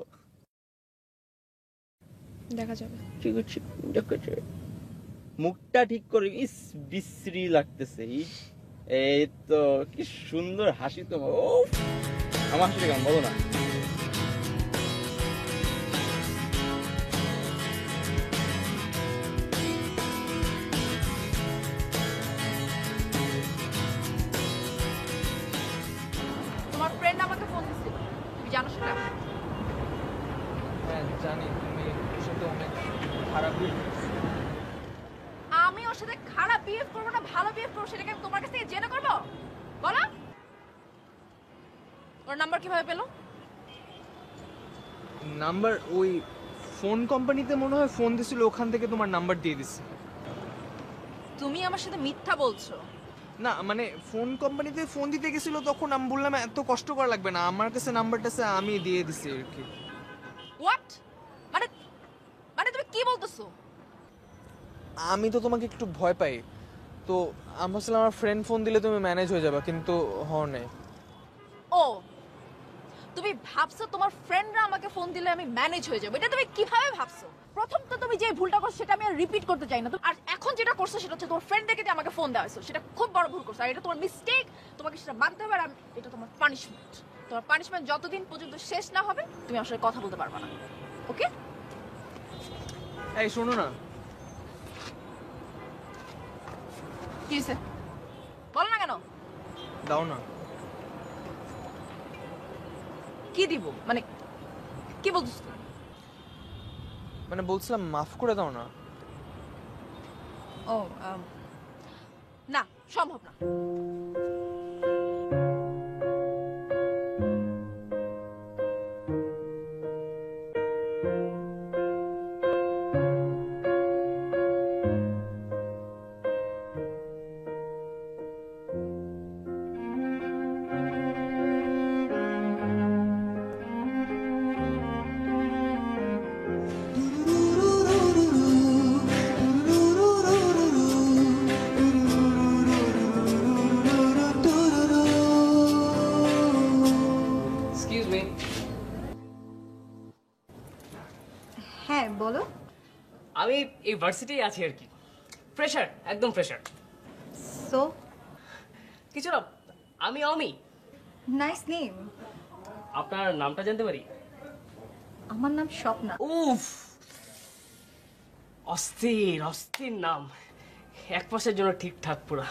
দেখা যাবে। ঠিক আছে, দেখেছে মুখটা ঠিক করে, ইস বিশ্রী লাগতেছে। এই তো কি সুন্দর হাসি তোমার। ও আমার হাসি কেমন বলো না? তোমার ফ্রেন্ড আমাকে ফোন দিছিল, তুমি জানো সেটা? হ্যাঁ জানি, তুমি ওর সাথে অনেক খারাপ বিহেভ করছো। আমি ওর সাথে খারাপ বিহেভ করবো না ভালো বিহেভ করবো সেটাকে আমি তোমার কাছ থেকে জেনে করবো? বলো ওর নাম্বার কিভাবে পেলো? নাম্বার ওই ফোন কোম্পানিতে মনে হয় ফোন দিছিল, ওখান থেকে তোমার নাম্বার দিয়ে দিছে। তুমি আমার সাথে মিথ্যা বলছো। না মানে ফোন কোম্পানিতে ফোন দিতে গেছিল, তখন আমি বললাম এত কষ্ট করা লাগবে না, আমার কাছে নাম্বারটা আছে, আমি দিয়ে দিছি আর কি। হোয়াট? মানে মানে তুমি কি বলতেছো? আমি তো তোমাকে একটু ভয় পাই, তো আমি ভাবছিলাম আমার ফ্রেন্ড ফোন দিলে তুমি ম্যানেজ হয়ে যাবে, কিন্তু হও নাই। ও তুমি ভাবছো তোমার ফ্রেন্ডরা আমাকে ফোন দিলে আমি ম্যানেজ হয়ে যাবো? এটা তুমি কিভাবে ভাবছো? প্রথম তো তুমি যে ভুলটা করছো সেটা আমি আর রিপিট করতে চাই না। আর এখন যেটা করছো সেটা হচ্ছে তোমার ফ্রেন্ডদেরকে দিয়ে আমাকে ফোন দেওয়া হয়েছে, সেটা খুব বড় ভুল করছো। আর এটা তোমার মিস্টেক, তোমাকে সেটা মানতে হবে। আর এটা তোমার পানিশমেন্ট। তোমার পানিশমেন্ট যতদিন পর্যন্ত শেষ না হবে তুমি আমার সাথে কথা বলতে পারবে না, ওকে? এই শোনো না, কি হয়েছে বলো না কেন? দাও না। কি দিব মানে কি বলছিস? মানে বলছিলাম মাফ করে দাও না। ও না, সম্ভব না। Excuse me. হ্যাঁ বলো। আমি এই ভার্সিটি আছি আর কি, ফ্রেশার, একদম ফ্রেশার। সো কিছু না, আমি অমি। Nice name. আপনার নামটা জানতে পারি? আমার নাম স্বপ্না। উফ, অস্থির অস্থির নাম, এক মাসের জন্য ঠিকঠাক পুরা।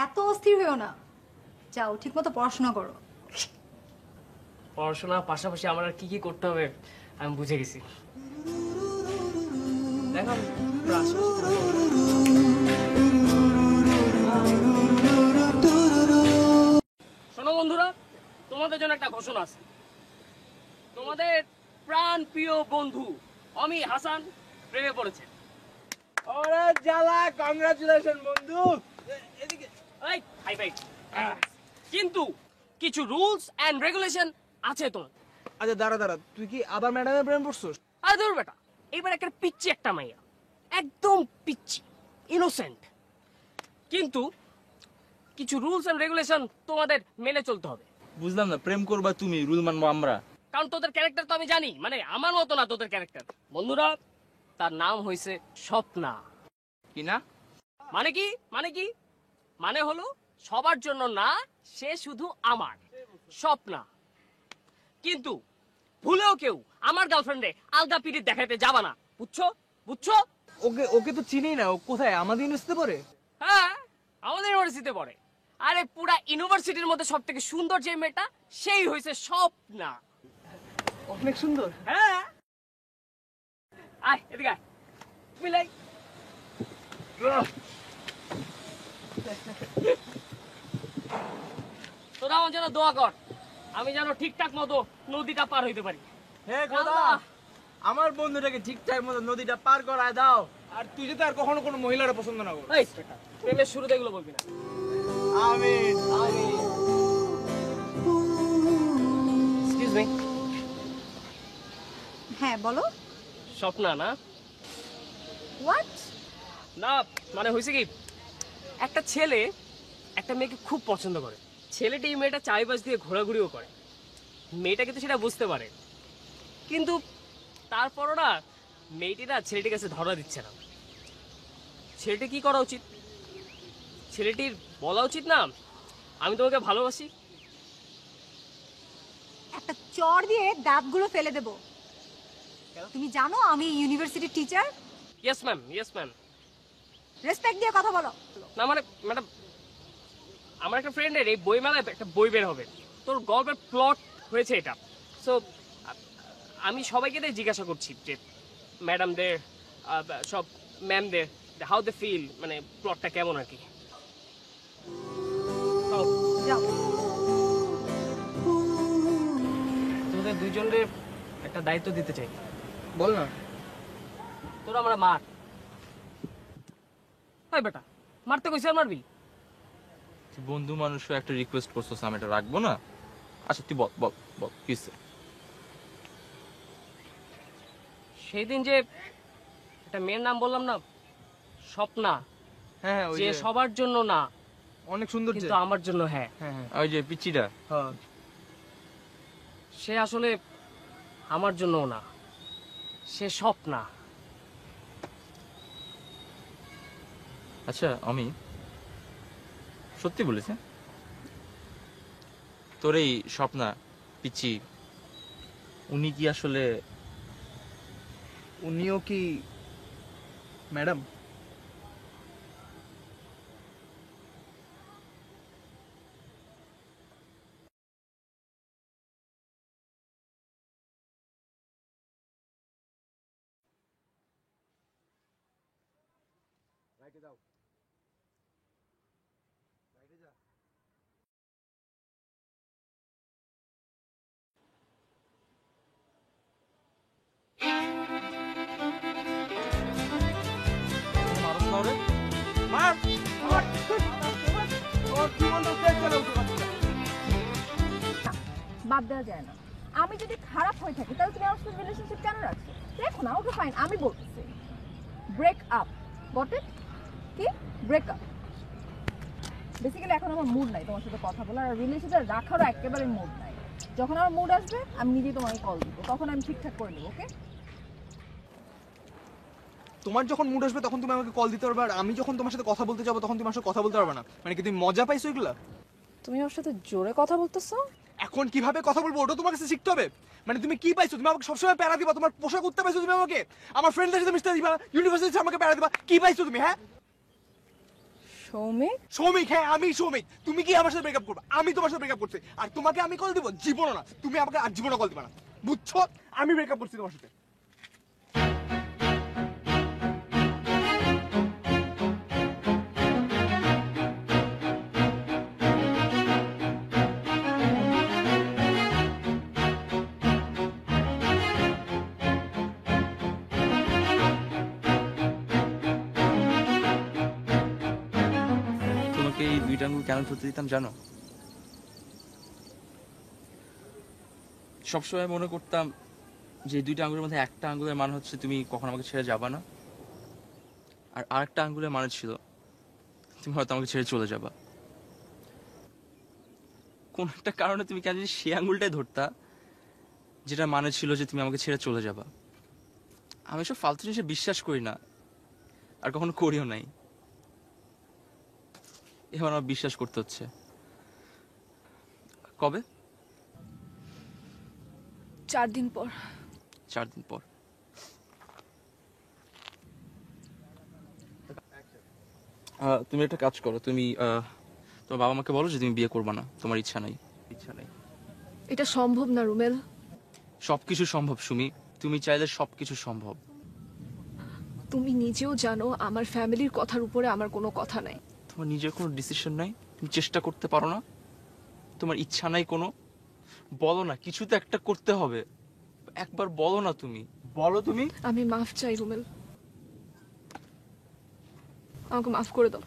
এত অস্থির হয়েও না, যাও ঠিকমতো পড়াশোনা করো। পড়াশোনার পাশাপাশি আমার আর কি কি করতে হবে আমি বুঝে গেছি। দেখো পুরো আশেপাশে শোনো বন্ধুরা, তোমাদের জন্য একটা ঘোষণা আছে। তোমাদের প্রাণ প্রিয় বন্ধু অমি হাসান প্রেমে পড়েছে। ওরে জ্বালা, কংগ্রাচুলেশন বন্ধু। এদিকে এই হাই ফাই। কিন্তু কিছু রুলস এন্ড রেগুলেশন আছে তোমার। আচ্ছা দাঁড়া দাঁড়া, তুই কি আবার ম্যাডামের প্রেম পড়ছস? আরে ধর বেটা, এবার একটা পিচ্চি একটা মাইয়া, একদম পিচ্চি, ইনোসেন্ট। কিন্তু কিছু রুলস এন্ড রেগুলেশন তোমাদের মেনে চলতে হবে। বুঝলাম না, প্রেম করবা তুমি, রুল মানবো আমরা? কারণ তোদের ক্যারেক্টার তো আমি জানি, মানে আমার মতো না তোদের ক্যারেক্টার। বন্ধুরা, তার নাম হয়েছে স্বপ্না। কি না? মানে কি? মানে কি? মানে হলো সবার জন্য না, সে শুধু আমার স্বপ্না। কিন্তু ভুলেও কেউ আমার গার্লফ্রেন্ডে আলগা পিরিত দেখাতে যাবা না, বুঝছো? বুঝছো? ওকে ওকে তো চিনি না, ও কোথায়? আমাদের ইউনিভার্সিটিতে পড়ে? হ্যাঁ, আমাদের ইউনিভার্সিটিতে পড়ে। আরে পুরা ইউনিভার্সিটির মধ্যে সব থেকে সুন্দর যে মেয়েটা, সেই হয়েছে স্বপ্না। অনেক সুন্দর। হ্যাঁ, আয় এদিকে আয়, মিলাই। তোরা আমার জন্য দোয়া কর, আমি যেন ঠিকঠাক মতো নদীটা পার হইতে পারি। হে খোদা, আমার বন্ধুটাকে ঠিকঠাক মতো নদীটা পার করায় দাও। আর তুই যদি আর কখনো কোনো মহিলার পছন্দ না কর। এই প্রেমের শুরুতে এগুলো বলবি না। আমিন। Excuse me. হ্যাঁ বলো। স্বপ্না না? হোয়াট? না মানে হয়েছে কি, একটা ছেলে একটা মেয়েকে খুব পছন্দ করে। ছেলেটি এই মেয়েটা চারিপাশ দিয়ে ঘোরাঘুরিও করে। মেয়েটা কিন্তু সেটা বুঝতে পারে, কিন্তু তারপরও না মেয়েটি না ছেলেটির কাছে ধরা দিচ্ছে না। ছেলেটি কি করা উচিত? ছেলেটির বলা উচিত না আমি তোমাকে ভালোবাসি? একটা চড় দিয়ে দাঁতগুলো ফেলে দেবো। তুমি জানো আমি ইউনিভার্সিটির teacher. Yes ma'am, yes ma'am. Respect দিয়ে কথা বলো। না মানে ম্যাডাম, আমার একটা ফ্রেন্ডের এই বইমেলায় একটা বই বের হবে, তোর গল্পের প্লট হয়েছে এটা। সো আমি সবাইকে জিজ্ঞাসা করছি যে ম্যাডামদের, সব ম্যামদের হাউ দে ফিল, মানে প্লটটা কেমন আর কি। যাও। তোদের দুইজনের একটা দায়িত্ব দিতে চাই। বল না। তোরা আমরা মার। এই বেটা, মারতে কইছি আর মারবি? বন্ধু মানুষও একটা রিকোয়েস্ট করছিস, আমি এটা রাখবো না? আচ্ছা তুই বল বল বল কিসে? সেই দিন যে একটা মেয়ের নাম বললাম না, স্বপ্না, হ্যাঁ ওই যে যে সবার জন্য না অনেক সুন্দর, কিন্তু আমার জন্য হ্যাঁ, হ্যাঁ হ্যাঁ ওই যে পিচ্চিটা। হ্যাঁ। সে আসলে আমার জন্যও না, সে স্বপ্না। আচ্ছা আমি সত্যি বলেছি, তোর এই স্বপ্না পিচ্চি উনি কি আসলে? উনিও কি ম্যাডাম? বাদ দেওয়া যায় না। আমি যদি খারাপ হয়ে থাকি তাহলে তুমি আমার সাথে রিলেশনশিপ কেন রাখছো? দেখো না, ওকে ফাইন, আমি বলতেছি ব্রেক আপ। Got it? কি ব্রেক আপ? বেসিক্যালি এখন আমার মুড নাই তোমার সাথে কথা বলার, আর রিলেশনটা রাখারও একেবারে মুড নাই। যখন আমার মুড আসবে আমি নিজেই তোমাকে কল দিব, তখন আমি ঠিকঠাক করে নেবো। ওকে? তোমার যখন মুড আসবে তখন তুমি আমাকে কল দিতে পারবে, আর আমি যখন তোমার সাথে কথা বলতে যাবো তখন তোমার সাথে কথা বলতে পারবে না। মানে কি তুমি মজা পাইছো এগুলা? তুমি ওর সাথে জোরে কথা বলতেছো? এখন কিভাবে কথা বলবো ওটা তোমার কাছে শিখতে হবে। মানে তুমি কি পাইছো? তুমি আমাকে সবসময় প্যারা দিবা, তোমার পোশাক উঠতে পাইছো তুমি আমাকে, আমার ফ্রেন্ডদের সাথে মিশতে দিবা, ইউনিভার্সিটিতে আমাকে প্যারা দিবা, কি পাইছো তুমি? হ্যাঁ সৌমিক? সৌমিক? হ্যাঁ আমি সৌমিক। তুমি কি আমার সাথে ব্রেকআপ করবে? আমি তোমার সাথে ব্রেকআপ করছি, আর তোমাকে আমি কল দিব? জীবনও না, তুমি আমাকে আর জীবনও কল দিবা না, বুঝছো? আমি ব্রেকআপ করছি তোমার সাথে। তোমাকে এই দুইটা আঙ্গুল কেন ধরতে দিতাম জানো? সবসময় মনে করতাম যে এই দুইটা আঙ্গুলের মধ্যে একটা আঙ্গুলের মানে হচ্ছে তুমি কখন আমাকে ছেড়ে যাবা না, আর আরেকটা আঙ্গুলের মানে ছিল তুমি হয়তো আমাকে ছেড়ে চলে যাবা। কোন একটা কারণে তুমি কেন জানি সেই আঙ্গুলটাই ধরতা যেটা মানে ছিল যে তুমি আমাকে ছেড়ে চলে যাবা। আমি সব ফালতু জিনিসে বিশ্বাস করি না, আর কখনো করিও নাই। এবার আমার বিশ্বাস করতে হচ্ছে। কবে? 4 দিন পর। 4 দিন পর। তুমি একটা কাজ করো, তুমি তোমার বাবা মাকে বলো যে তুমি বিয়ে করবে না, তোমার ইচ্ছা নাই। এটা সম্ভব না রুমেল। সবকিছু সম্ভব সুমি, তুমি চাইলে সবকিছু সম্ভব। তুমি নিজেও জানো আমার ফ্যামিলির কথার উপরে আমার কোনো কথা নাই। তোমার নিজের কোনো ডিসিশন নাই? তুমি চেষ্টা করতে পারো না? তোমার ইচ্ছা নাই কোনো? বলো না, কিছু তো একটা করতে হবে। একবার বলো না, তুমি বলো। তুমি আমি মাফ চাই রুমেল, আমাকে মাফ করে দাও।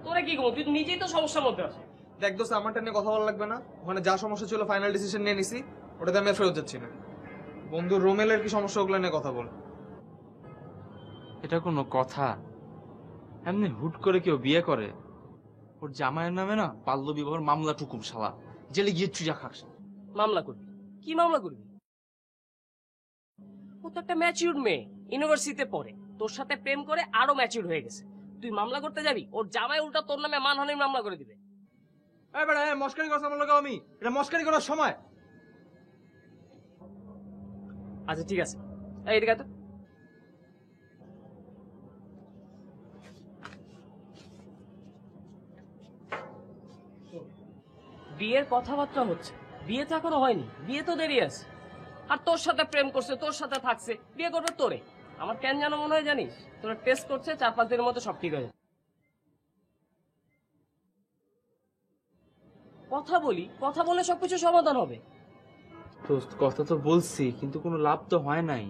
তোরা কি করবো? তুই নিজেই তো সমস্যার মধ্যে আছিস। দেখ দোস্ত, আমারটা নিয়ে কথা বলা লাগবে না। ওখানে যা সমস্যা ছিল ফাইনাল ডিসিশন নিয়ে নিছি, ওটাতে আমি আর ফেরত যাচ্ছি না। বন্ধু রোমেলের কি সমস্যা, ওগুলো নিয়ে কথা বল। এটা কোনো কথা? এমনি হুট করে কেউ বিয়ে করে? ওর জামাইয়ের নামে না বাল্য বিবাহের মামলা টুকুম শালা, জেলে গিয়ে চুজা খাস। মামলা করবি? কি মামলা করবি? ও তো একটা ম্যাচিউর মেয়ে, ইউনিভার্সিটিতে পড়ে, তোর সাথে প্রেম করে আরো ম্যাচিউর হয়ে গেছে। তুই মামলা করতে যাবি? ওর জামাই উল্টা তোর নামে মানহানির মামলা করে দিবে। মস্কারি করছ আমার লগে আমি? এটা মস্কারি করার সময়? আচ্ছা ঠিক আছে, এই এদিকে আয় তো। বিয়ের কথাবার্তা হচ্ছে, বিয়ে তো এখনো হয়নি, বিয়ে তো দেরি আছে। আর তোর সাথে প্রেম করছে, তোর সাথে থাকছে, বিয়ে করবে তোরে। আমার কেন যেন মনে হয় জানিস, তোরা টেস্ট করছে, 4-5 দিনের মধ্যে সব ঠিক হয়ে যাবে। কথা বলি, কথা বলে সবকিছু সমাধান হবে। দোস্ত কথা তো বলছি, কিন্তু কোনো লাভ তো হয় নাই।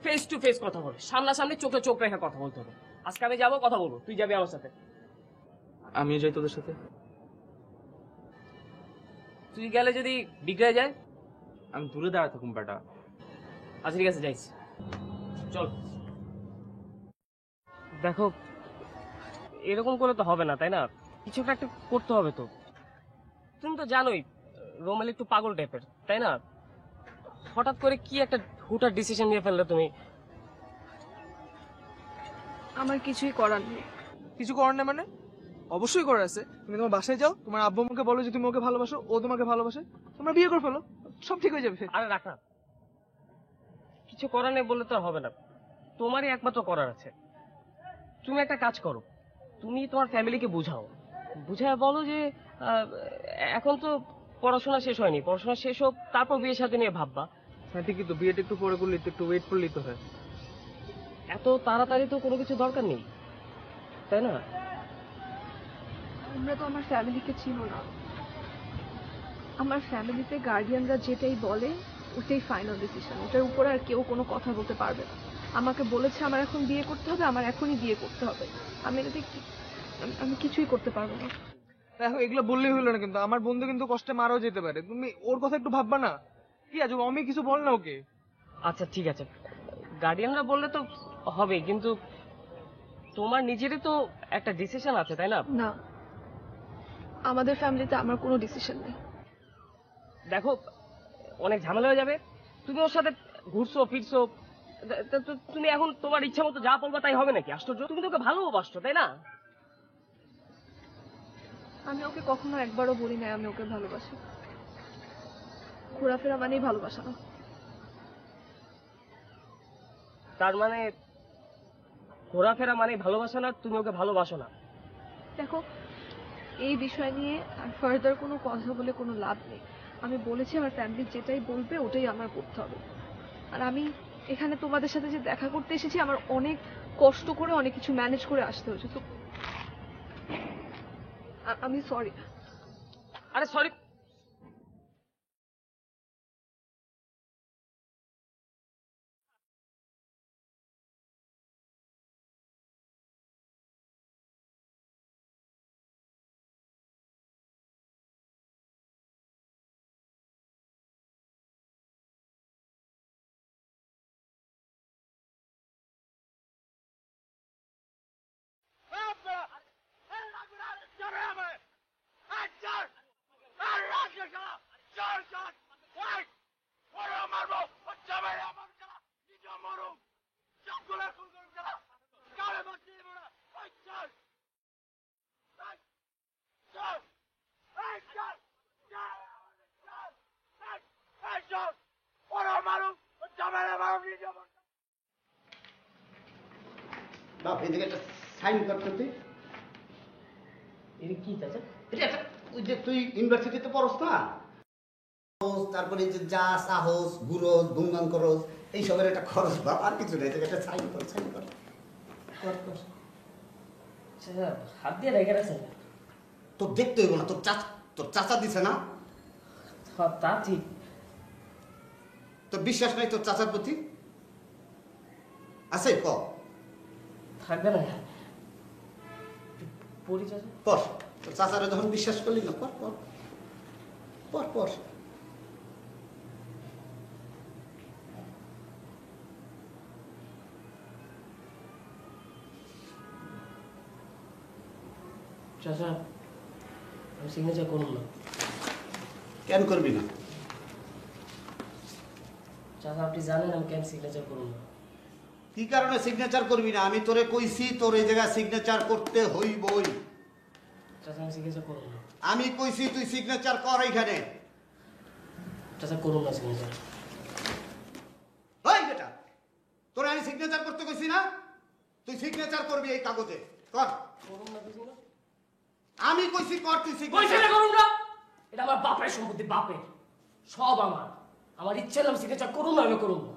ফেস টু ফেস কথা বলে, সামনাসামনি চোখে চোখ রেখে কথা বলতে হবে। আজকে আমি যাবো, কথা বলবো, তুই যাবি আমার সাথে। আমিও যাই তোদের সাথে। তুই গেলে যদি বিগড়ে যায়? আমি দূরে দাঁড়ায় থাকুম বেটা। আচ্ছা ঠিক আছে, যাইস, চল। দেখো, এরকম করে তো হবে না, তাই না? কিছু একটা করতে হবে তো। তুমি তো জানোই রোমেল একটু পাগল টাইপের, তাই না? হঠাৎ করে কি একটা হুটার ডিসিশন নিয়ে ফেললে তুমি। আমার কিছুই করার নেই। কিছু করার নেই মানে? অবশ্যই করার আছে। তুমি তোমার বাসায় যাও, তোমার আব্বু আমাকে বলো যে তুমি ওকে ভালোবাসো, ও তোমাকে ভালোবাসে, তোমরা বিয়ে করে ফেলো, সব ঠিক হয়ে যাবে। আরে রাখ না, কিছু করার নেই বললে তো আর হবে না। তোমারই একমাত্র করার আছে। তুমি একটা কাজ করো, তুমি তোমার ফ্যামিলিকে বুঝাও, বুঝায় বলো যে এখন তো পড়াশোনা শেষ হয়নি, পড়াশোনা শেষ হোক, তারপর বিয়ে শাদী নিয়ে ভাববা। হ্যাঁ ঠিকই তো, বিয়েটা একটু পরে করলে একটু ওয়েট করলেই তো হয়। এত তাড়াতাড়ি তো কোনো কিছু দরকার নেই, তাই না? আমরা তো আমার ফ্যামিলিকে চিনো না। আমার ফ্যামিলিতে গার্ডিয়ানরা যেটাই বলে ওটাই ফাইনাল ডিসিশন, ওটার উপরে আর কেউ কোনো কথা বলতে পারবে না। আমাকে বলেছে আমার এখন বিয়ে করতে হবে, আমার এখনই বিয়ে করতে হবে। আমি এটাতে আমি কিছুই করতে পারবো না। দেখো এগুলো বললেই হলো না, কিন্তু আমার বন্ধু কিন্তু কষ্টে মারাও যেতে পারে, তুমি ওর কথা একটু ভাববা না? কি আছে, আমি কিছু বল না ওকে। আচ্ছা ঠিক আছে, গার্ডিয়ানরা বললে তো হবে, কিন্তু তোমার নিজেরই তো একটা ডিসিশন আছে, তাই না? না, আমাদের ফ্যামিলিতে আমার কোনো ডিসিশন নেই। দেখো, অনেক ঝামেলা হয়ে যাবে। তুমি ওর সাথে ঘুরছো ফিরছো, তুমি এখন তোমার ইচ্ছা মতো যা বলবা তাই হবে নাকি? আশ্চর্য, তুমি তোকে ভালোবাসছো, তাই না? আমি ওকে কখনো একবারও বলি না আমি ওকে ভালোবাসি। ঘোরাফেরা মানেই ভালোবাসা না। তার মানে ঘোরাফেরা মানে ভালোবাসা না, তুমি ওকে ভালোবাসো না? দেখো, এই বিষয় নিয়ে আর ফার্দার কোনো কথা বলে কোনো লাভ নেই। আমি বলেছি আমার ফ্যামিলি যেটাই বলবে ওটাই আমার করতে হবে। আর আমি এখানে তোমাদের সাথে যে দেখা করতে এসেছি, আমার অনেক কষ্ট করে অনেক কিছু ম্যানেজ করে আসতে হয়েছে। তো আমি সরি। আরে সরি, বাপ এদিকে একটা সাইন করতে তুই। এটা কি চাচা? ওই যে তুই ইউনিভার্সিটিতে পড়স না, তারপরে যে যা সাহস গুরস গুনগান করস এইসবের একটা খরচ বাপ, আর কিছু নেই। একটা সাইন কর, সাইন কর। হাত দিয়ে রেখে রাখছেন? তোর দেখতে হইব না, তোর চাচা দিছে না? তা ঠিক। তোর বিশ্বাস নাই তোর চাচার প্রতি? আছে ক থাকবে না পরিচয়? পর, তোর চাচারে যখন বিশ্বাস করলি না, পর পর পর পর। চাচা, আমি সিগনেচার করুন না। কেন করবি না? চাচা আপনি জানেন আমি কেন সিগনেচার করব না? কি কারণে সিগনেচার করবি না? আমি তোরে কইছি তোর এই জায়গায় সিগনেচার করতে হইবই। চাচা আমি সিগনেচার করব না। আমি কইছি তুই সিগনেচার কর এইখানে। চাচা করব না সিগনেচার। ওই বেটা, তোরে আমি সিগনেচার করতে কইছি না? তুই সিগনেচার করবি এই কাগজে, কর। করব না কিছু না। আমি কইছি কর, তুই কইছে সিগনেচার না করব না। এটা আমার বাপের সম্পত্তি, বাপের, সব আমার। আমার ইচ্ছে না আমি সিগনেচার করব না, আমি করব না।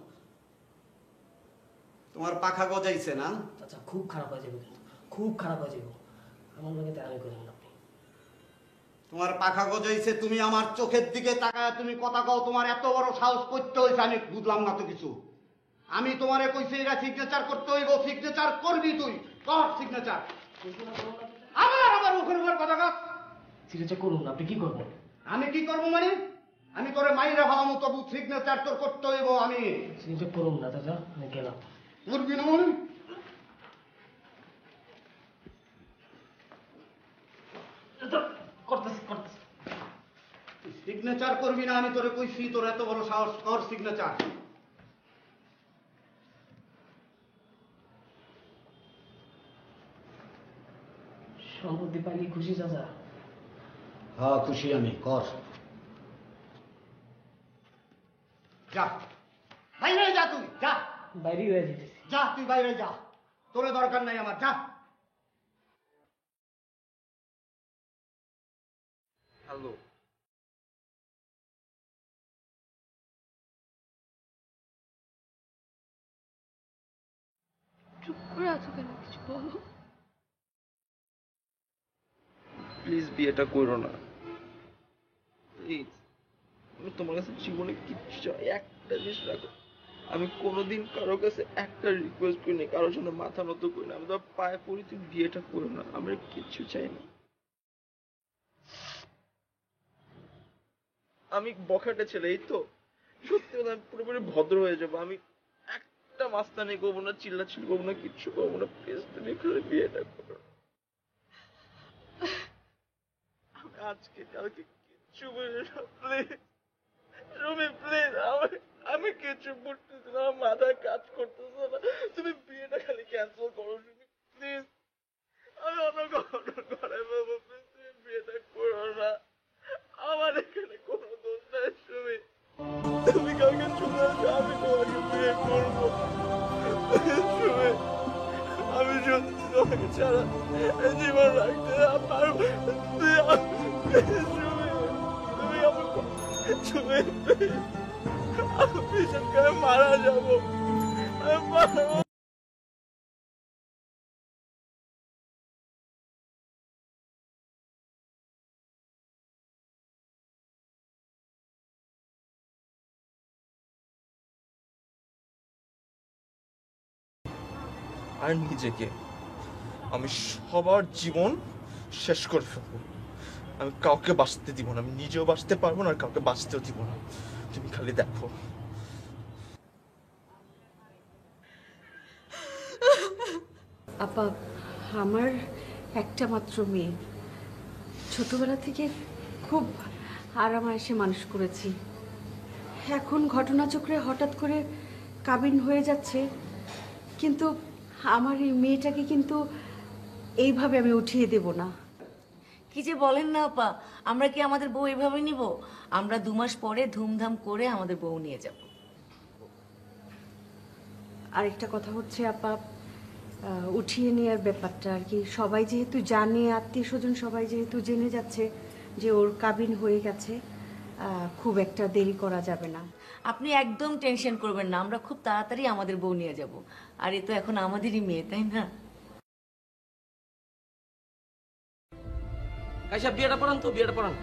তোমার পাখা গজাইছে না? চাচা খুব খারাপ হয়ে যাবে, কিন্তু খুব খারাপ হয়ে যাবে। আমার লগে তেরামি করেন না আপনি। তোমার পাখা গজাইছে, তুমি আমার চোখের দিকে তাকায় তুমি কথা কও, তোমার এত বড় সাহস করতে হইছে, আমি বুঝলাম না তো কিছু। আমি তোমারে কইছি এটা সিগনেচার করতে হইব, সিগনেচার করবি তুই, কর সিগনেচার। আবার ওখানে কথা কস। সিগনেচার করুন না, আপনি কি করবেন? আমি কি করবো মানে? আমি তোরে মাইরা ভাবো তবু সিগনেচার তোর করতে হইব। আমি সিগনেচার করুন না চাচা, আমি গেলাম। করবি না মানে? সিগনেচার করবি না, আমি তোরে কইছি, তোর এত বড় সাহস, কর সিগনেচার। সম্পত্তি পাইলে খুশি চাচা? হ্যাঁ খুশি আমি, কর। যা বাইরে যা, তুই যা। বাইরে হয়ে যেতেছি। যা তুই বাইরে যা, তোরে দরকার নাই আমার, যা। হ্যালো, চুপ করে আছো কেন, কিছু বলো। প্লিজ বিয়েটা করো না প্লিজ। আমি তোমার কাছে জীবনে কিচ্ছু চাই, একটা জিনিস রাখো। আমি কোনোদিন কারোর কাছে একটা রিকোয়েস্ট করিনি, কারোর জন্য মাথা নত করি না। আমি তো পায়ে পড়ি, তুমি বিয়েটা করো না। আমি কিচ্ছু চাই না। আমি বখাটে ছেলে, এই তো সত্যি কথা, আমি পুরোপুরি ভদ্র হয়ে যাবো। আমি একটা মাস্তানি করবো না, চিল্লাচিল্লি করবো না, কিচ্ছু করবো না। প্লিজ তুমি খালি বিয়েটা করো। আমি আজকে কালকে কিচ্ছু বুঝি না, প্লিজ রুমি প্লিজ। আমি কিছু বুঝতেছি না, আমার মাথায় কাজ করতেছে না। তুমি বিয়েটা খালি ক্যান্সেল করো রুমি প্লিজ। আমি অন্য কখনো ঘরে পাবো, প্লিজ তুমি বিয়েটা করো না। আমার এখানে কোনো দোষ নাই রুমি। তুমি কাউকে চলে আসো, আমি তোমাকে বিয়ে করবো রুমি। আমি সত্যি তোমাকে ছাড়া জীবন রাখতে পারবো। তুমি আমার আমি ভীষণ করে মারা যাবো। আর নিজেকে আমি সবার জীবন শেষ করে ফেলবো। আমি কাউকে বাঁচতে দিব না, আমি নিজেও বাঁচতে পারবো না, আর কাউকে বাঁচতেও দিব না। তুমি খালি দেখো। আপা, আমার একটা মাত্র মেয়ে, ছোটবেলা থেকে খুব আরামায়েশে মানুষ করেছি। এখন ঘটনাচক্রে হঠাৎ করে কাবিন হয়ে যাচ্ছে, কিন্তু আমার এই মেয়েটাকে কিন্তু এইভাবে আমি উঠিয়ে দেব না। কি যে বলেন না আপা, আমরা কি আমাদের বউ এভাবে নিব? আমরা 2 মাস পরে ধুমধাম করে আমাদের বউ নিয়ে যাব। আরেকটা কথা হচ্ছে আপা, উঠিয়ে নেওয়ার ব্যাপারটা আর কি, সবাই যেহেতু জানে, আত্মীয় স্বজন সবাই যেহেতু জেনে যাচ্ছে যে ওর কাবিন হয়ে গেছে, খুব একটা দেরি করা যাবে না। আপনি একদম টেনশন করবেন না, আমরা খুব তাড়াতাড়ি আমাদের বউ নিয়ে যাব। আর এ তো এখন আমাদেরই মেয়ে, তাই না? আচ্ছা বিয়েটা পড়ান তো, বিয়েটা পড়ান।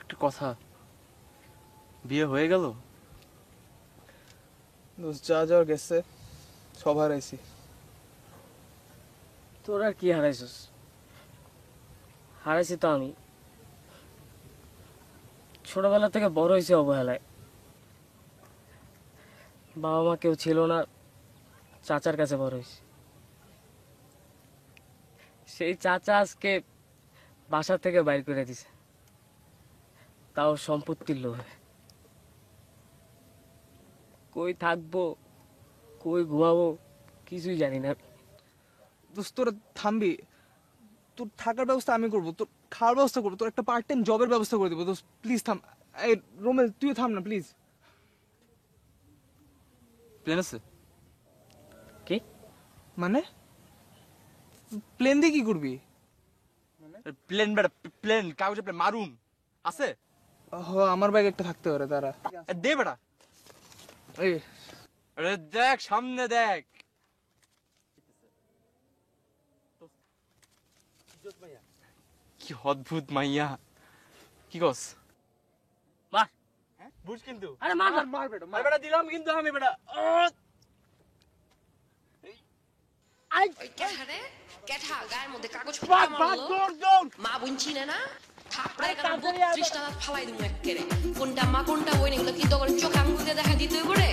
একটা কথা, বিয়ে হয়ে গেল? যা যাওয়ার গেছে সব হারাইছি। তোর আর কি হারাইছিস? হারাইছি তো আমি। ছোটবেলা থেকে বড় হয়েছে অবহেলায়। বাবা মা কেউ ছিল না, চাচার কাছে বড় হয়েছি। সেই চাচা আজকে বাসা থেকে বাইর করে দিছে, তাও সম্পত্তির লোভে। কই থাকবো, কই ঘুমাবো কিছুই জানি না। দোস্ত তোরা থামবি? তোর থাকার ব্যবস্থা আমি করবো, তোর খাওয়ার ব্যবস্থা করবো, তোর একটা পার্ট টাইম জবের ব্যবস্থা করে দেবো। দোস্ত প্লিজ থাম। এই রোমেল তুইও থাম না প্লিজ। প্লেন আছে? কি মানে? প্লেন দিয়ে কি করবি? প্লেন বেটা, প্লেন কাগজে প্লেন মারুম আছে? আমার ব্যাগ একটা থাকতে পারে, তারা দে বেটা। এই আরে দেখ সামনে দেখ। কি অদ্ভুত মাইয়া। কি কস? মার। বুঝ কিন্তু। আরে মার না। মার বেটা, আরে বেটা দিলাম কিন্তু আমি বেটা। ওই ক্যাঠারে ক্যাঠা গায়ের মধ্যে কাগজ ফেলে মারলো। মা বোন চিনে না, থাপড়ায় কারণ 32 টাকা ফালাই দিমু এক্কেরে। কোনটা মা কোনটা বোন এগুলো কি তোর চোখে আঙ্গুল দিয়ে দেখা দিতে হইব রে।